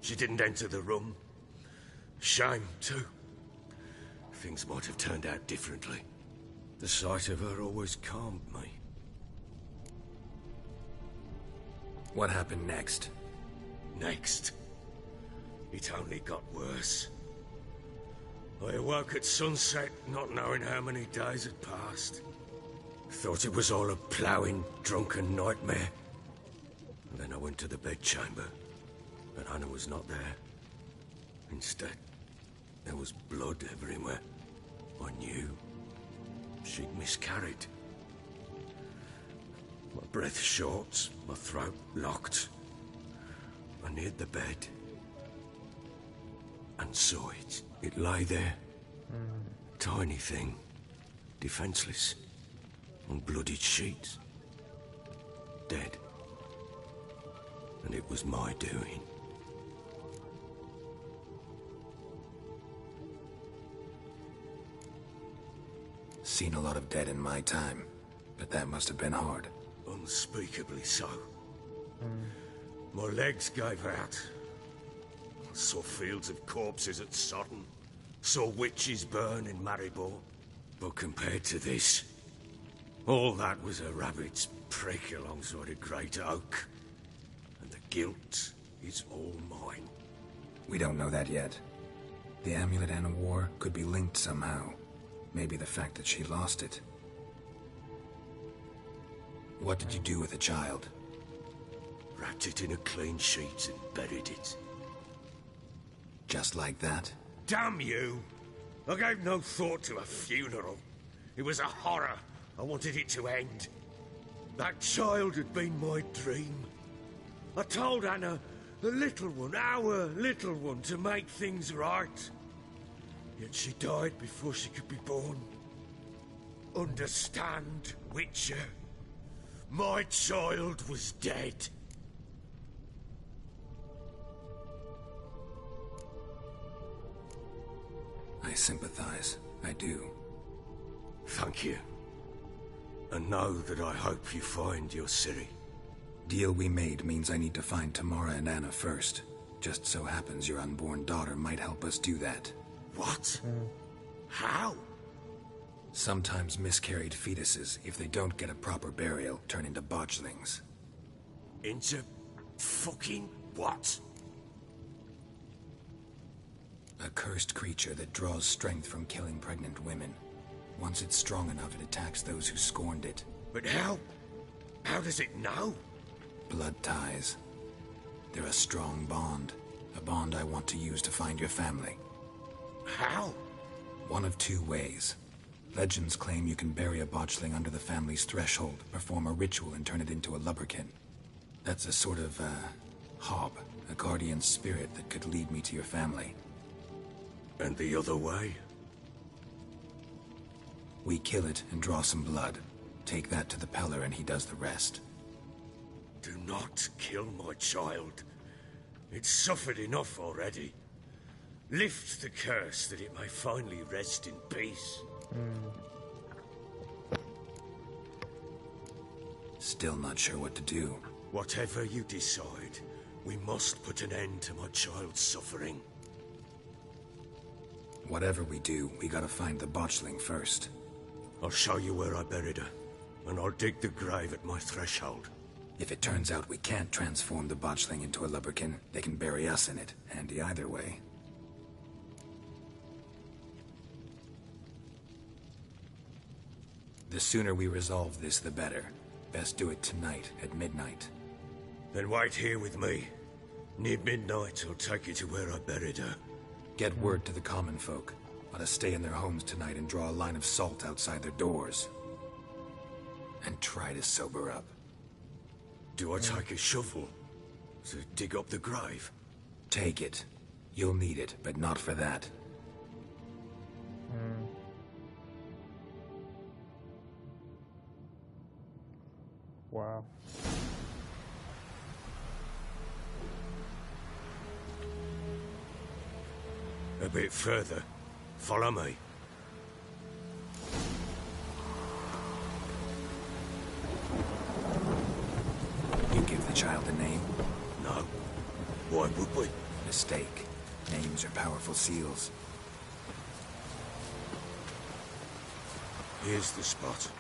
She didn't enter the room. Shame, too. Things might have turned out differently. The sight of her always calmed me. What happened next? Next? It only got worse. I awoke at sunset, not knowing how many days had passed. Thought it was all a ploughing, drunken nightmare. And then I went to the bedchamber, but Anna was not there. Instead, there was blood everywhere. I knew she'd miscarried. My breath short, my throat locked. I neared the bed and saw it. It lay there. Tiny thing. Defenseless. On bloodied sheets. Dead. And it was my doing. Seen a lot of dead in my time, but that must have been hard. Unspeakably so. My legs gave out. I saw fields of corpses at Sodden. Saw witches burn in Maribor. But compared to this, all that was a rabbit's prick alongside a great oak. And the guilt is all mine. We don't know that yet. The amulet Anna wore could be linked somehow. Maybe the fact that she lost it. What did you do with the child? Wrapped it in a clean sheet and buried it. Just like that? Damn you! I gave no thought to a funeral. It was a horror. I wanted it to end. That child had been my dream. I told Anna, the little one, our little one, to make things right. Yet she died before she could be born. Understand, Witcher? My child was dead. I sympathize. I do. Thank you. And know that I hope you find your Ciri. Deal we made means I need to find Tamara and Anna first. Just so happens your unborn daughter might help us do that. What? How? Sometimes miscarried fetuses, if they don't get a proper burial, turn into botchlings. Into fucking what? A cursed creature that draws strength from killing pregnant women. Once it's strong enough, it attacks those who scorned it. But how? How does it know? Blood ties. They're a strong bond. A bond I want to use to find your family. How? One of two ways. Legends claim you can bury a botchling under the family's threshold, perform a ritual, and turn it into a lubberkin. That's a sort of, hob, a guardian spirit that could lead me to your family. And the other way? We kill it and draw some blood. Take that to the Peller and he does the rest. Do not kill my child. It's suffered enough already. Lift the curse that it may finally rest in peace. Still not sure what to do. Whatever you decide, we must put an end to my child's suffering. Whatever we do, we gotta find the botchling first. I'll show you where I buried her, and I'll dig the grave at my threshold. If it turns out we can't transform the botchling into a lubberkin, they can bury us in it. Handy either way. The sooner we resolve this, the better. Best do it tonight, at midnight. Then wait here with me. Near midnight, I'll take you to where I buried her. Get word to the common folk. Let us stay in their homes tonight and draw a line of salt outside their doors. And try to sober up. Do I take a shovel to dig up the grave? Take it. You'll need it, but not for that. Wow. A bit further. Follow me. You give the child a name? No. Why would we? Mistake. Names are powerful seals. Here's the spot.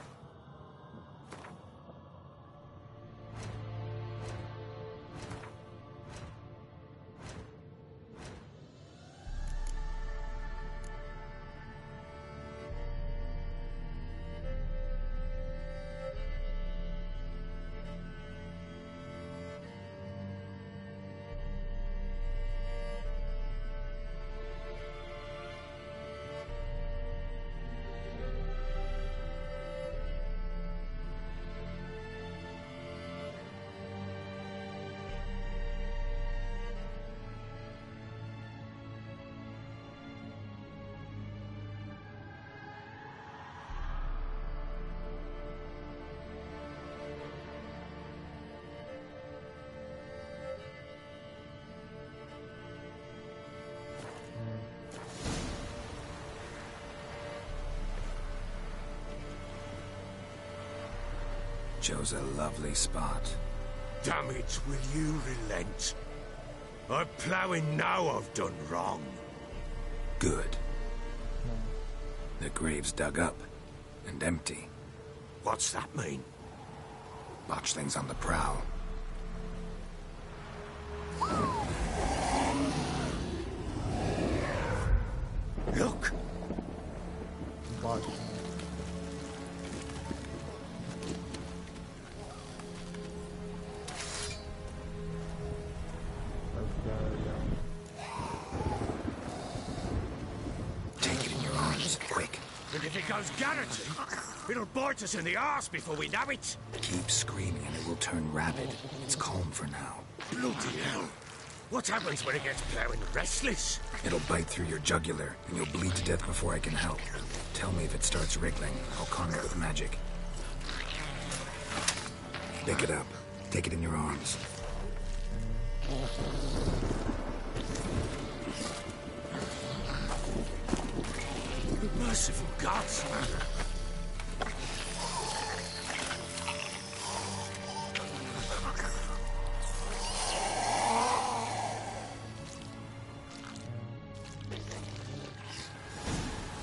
Chose a lovely spot. Damn it, will you relent? I'm ploughing now I've done wrong. Good. The grave's dug up and empty. What's that mean? Botchling's on the prowl. Look! What? Take it in your arms, quick. And if it goes garroting, it'll bite us in the arse before we know it. Keep screaming and it will turn rabid. It's calm for now. Bloody hell. What happens when it gets ploughing restless? It'll bite through your jugular, and you'll bleed to death before I can help. Tell me if it starts wriggling. I'll calm it with magic. Pick it up. Take it in your arms. Merciful gods!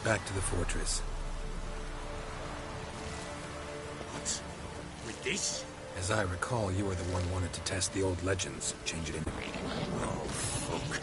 Back to the fortress. What? With this? As I recall, you were the one wanted to test the old legends. Change it in. Oh, fuck.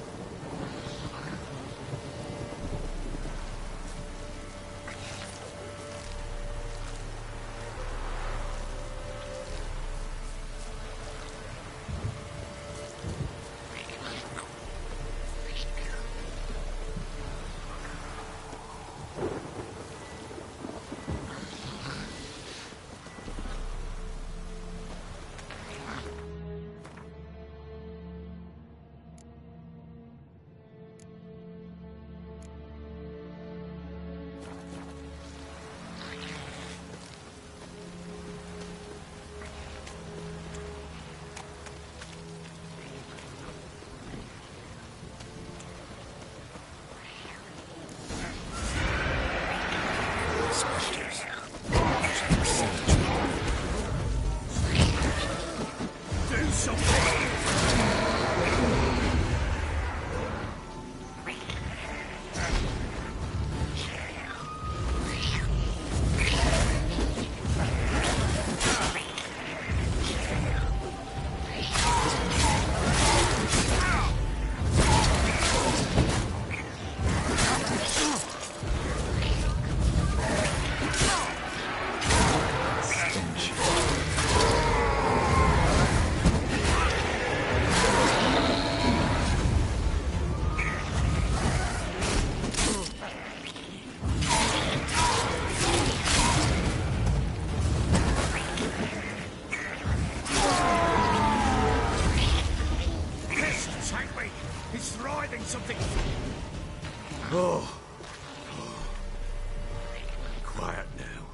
Quiet now.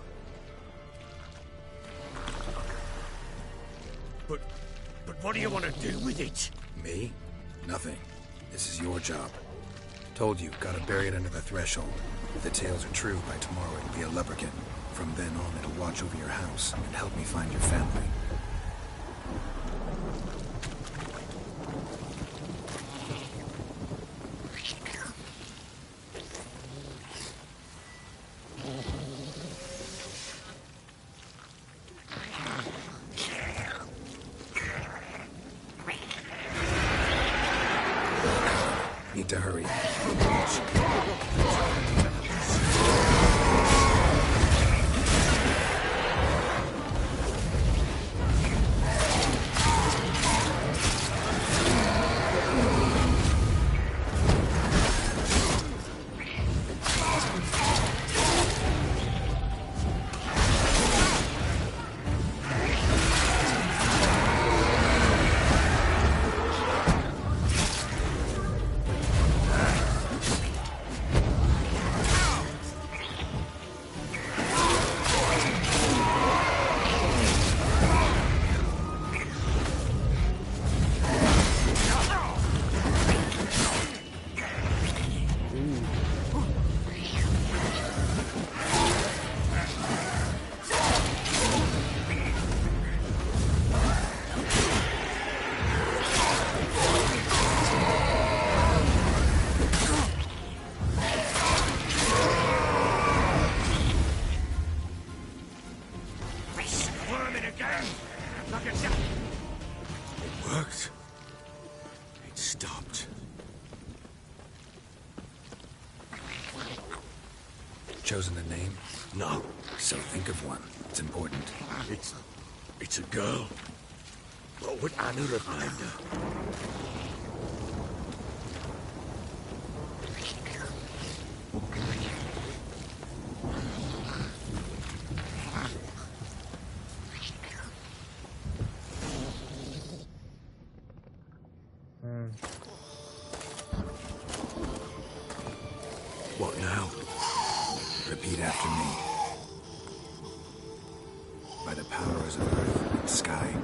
But what do you want to do with it? Me? Nothing. This is your job. Told you, gotta bury it under the threshold. If the tales are true, by tomorrow it'll be a leprechaun. From then on, it'll watch over your house and help me find your family. need to hurry. Chosen a name? No. So think of one. It's important. It's a girl. What would Anna have named her? What now? Repeat after me. By the powers of earth and sky.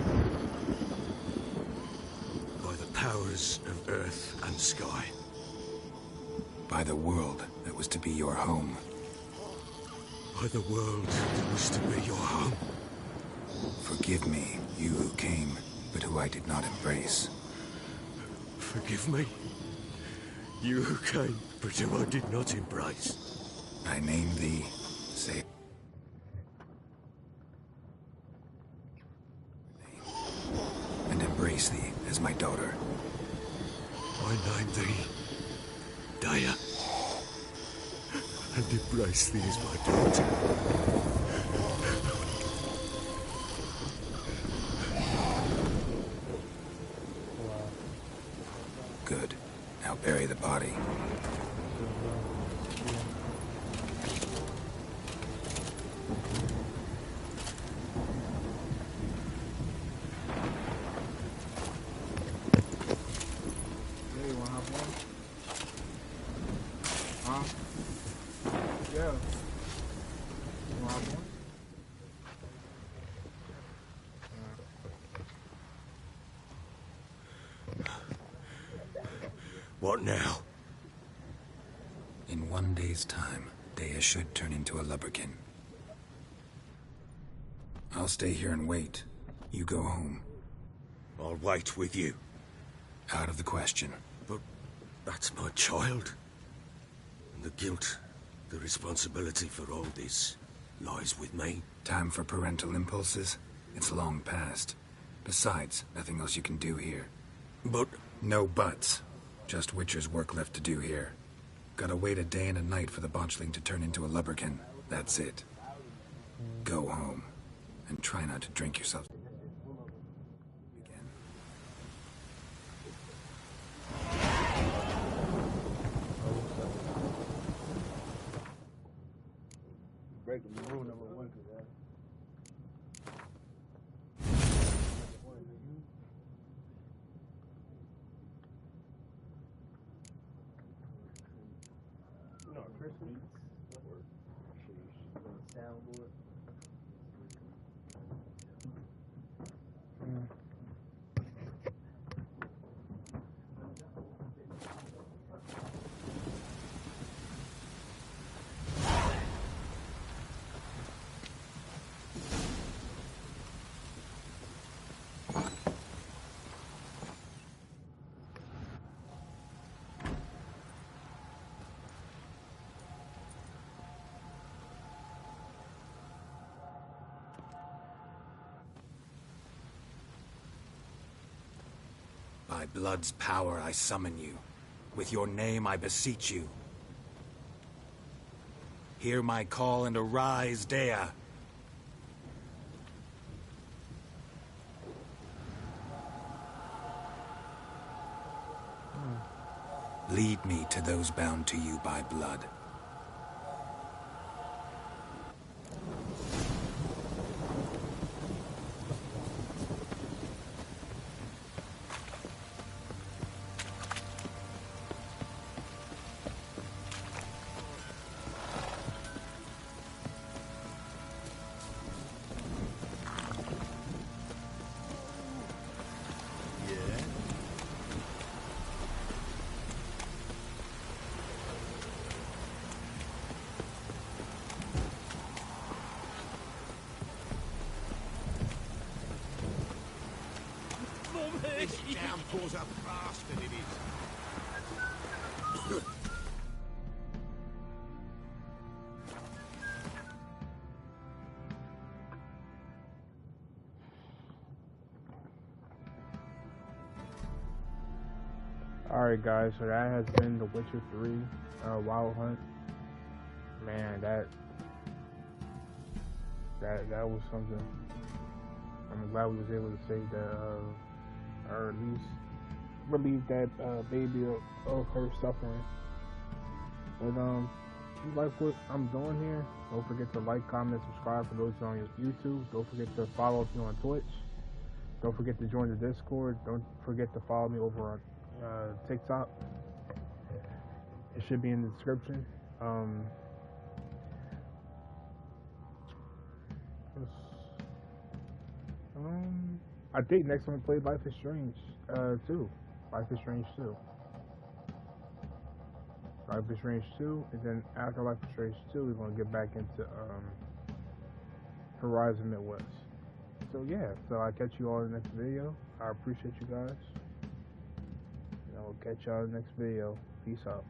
By the powers of earth and sky. By the world that was to be your home. By the world that was to be your home. Forgive me, you who came, but who I did not embrace. Forgive me, you who came, but who I did not embrace. I name thee, say, and embrace thee as my daughter. I name thee, Dea, and embrace thee as my daughter. Good. Now bury the body. What now? In 1 day's time, Dea should turn into a lubberkin. I'll stay here and wait. You go home. I'll wait with you. Out of the question. But that's my child. And the guilt, the responsibility for all this lies with me. Time for parental impulses? It's long past. Besides, nothing else you can do here. But... No buts. Just Witcher's work left to do here. Gotta wait a day and a night for the botchling to turn into a lubberkin. That's it. Go home. And try not to drink yourself again. Breaking the rule number one, soundboard. By blood's power, I summon you. With your name, I beseech you. Hear my call and arise, Dea. Lead me to those bound to you by blood. This downpour's a bastard, it is. Alright guys, so that has been The Witcher 3 Wild Hunt. Man, that was something. I'm glad we was able to save that, or at least relieve that baby of her suffering. But if you like what I'm doing here, don't forget to like, comment, subscribe for those on YouTube. Don't forget to follow me on Twitch. Don't forget to join the Discord. Don't forget to follow me over on TikTok. It should be in the description. I think next time I play Life is Strange 2. Life is Strange 2. Life is Strange 2, and then after Life is Strange 2, we're gonna get back into Horizon Midwest. So yeah, so I'll catch you all in the next video. I appreciate you guys. And I will catch y'all in the next video. Peace out.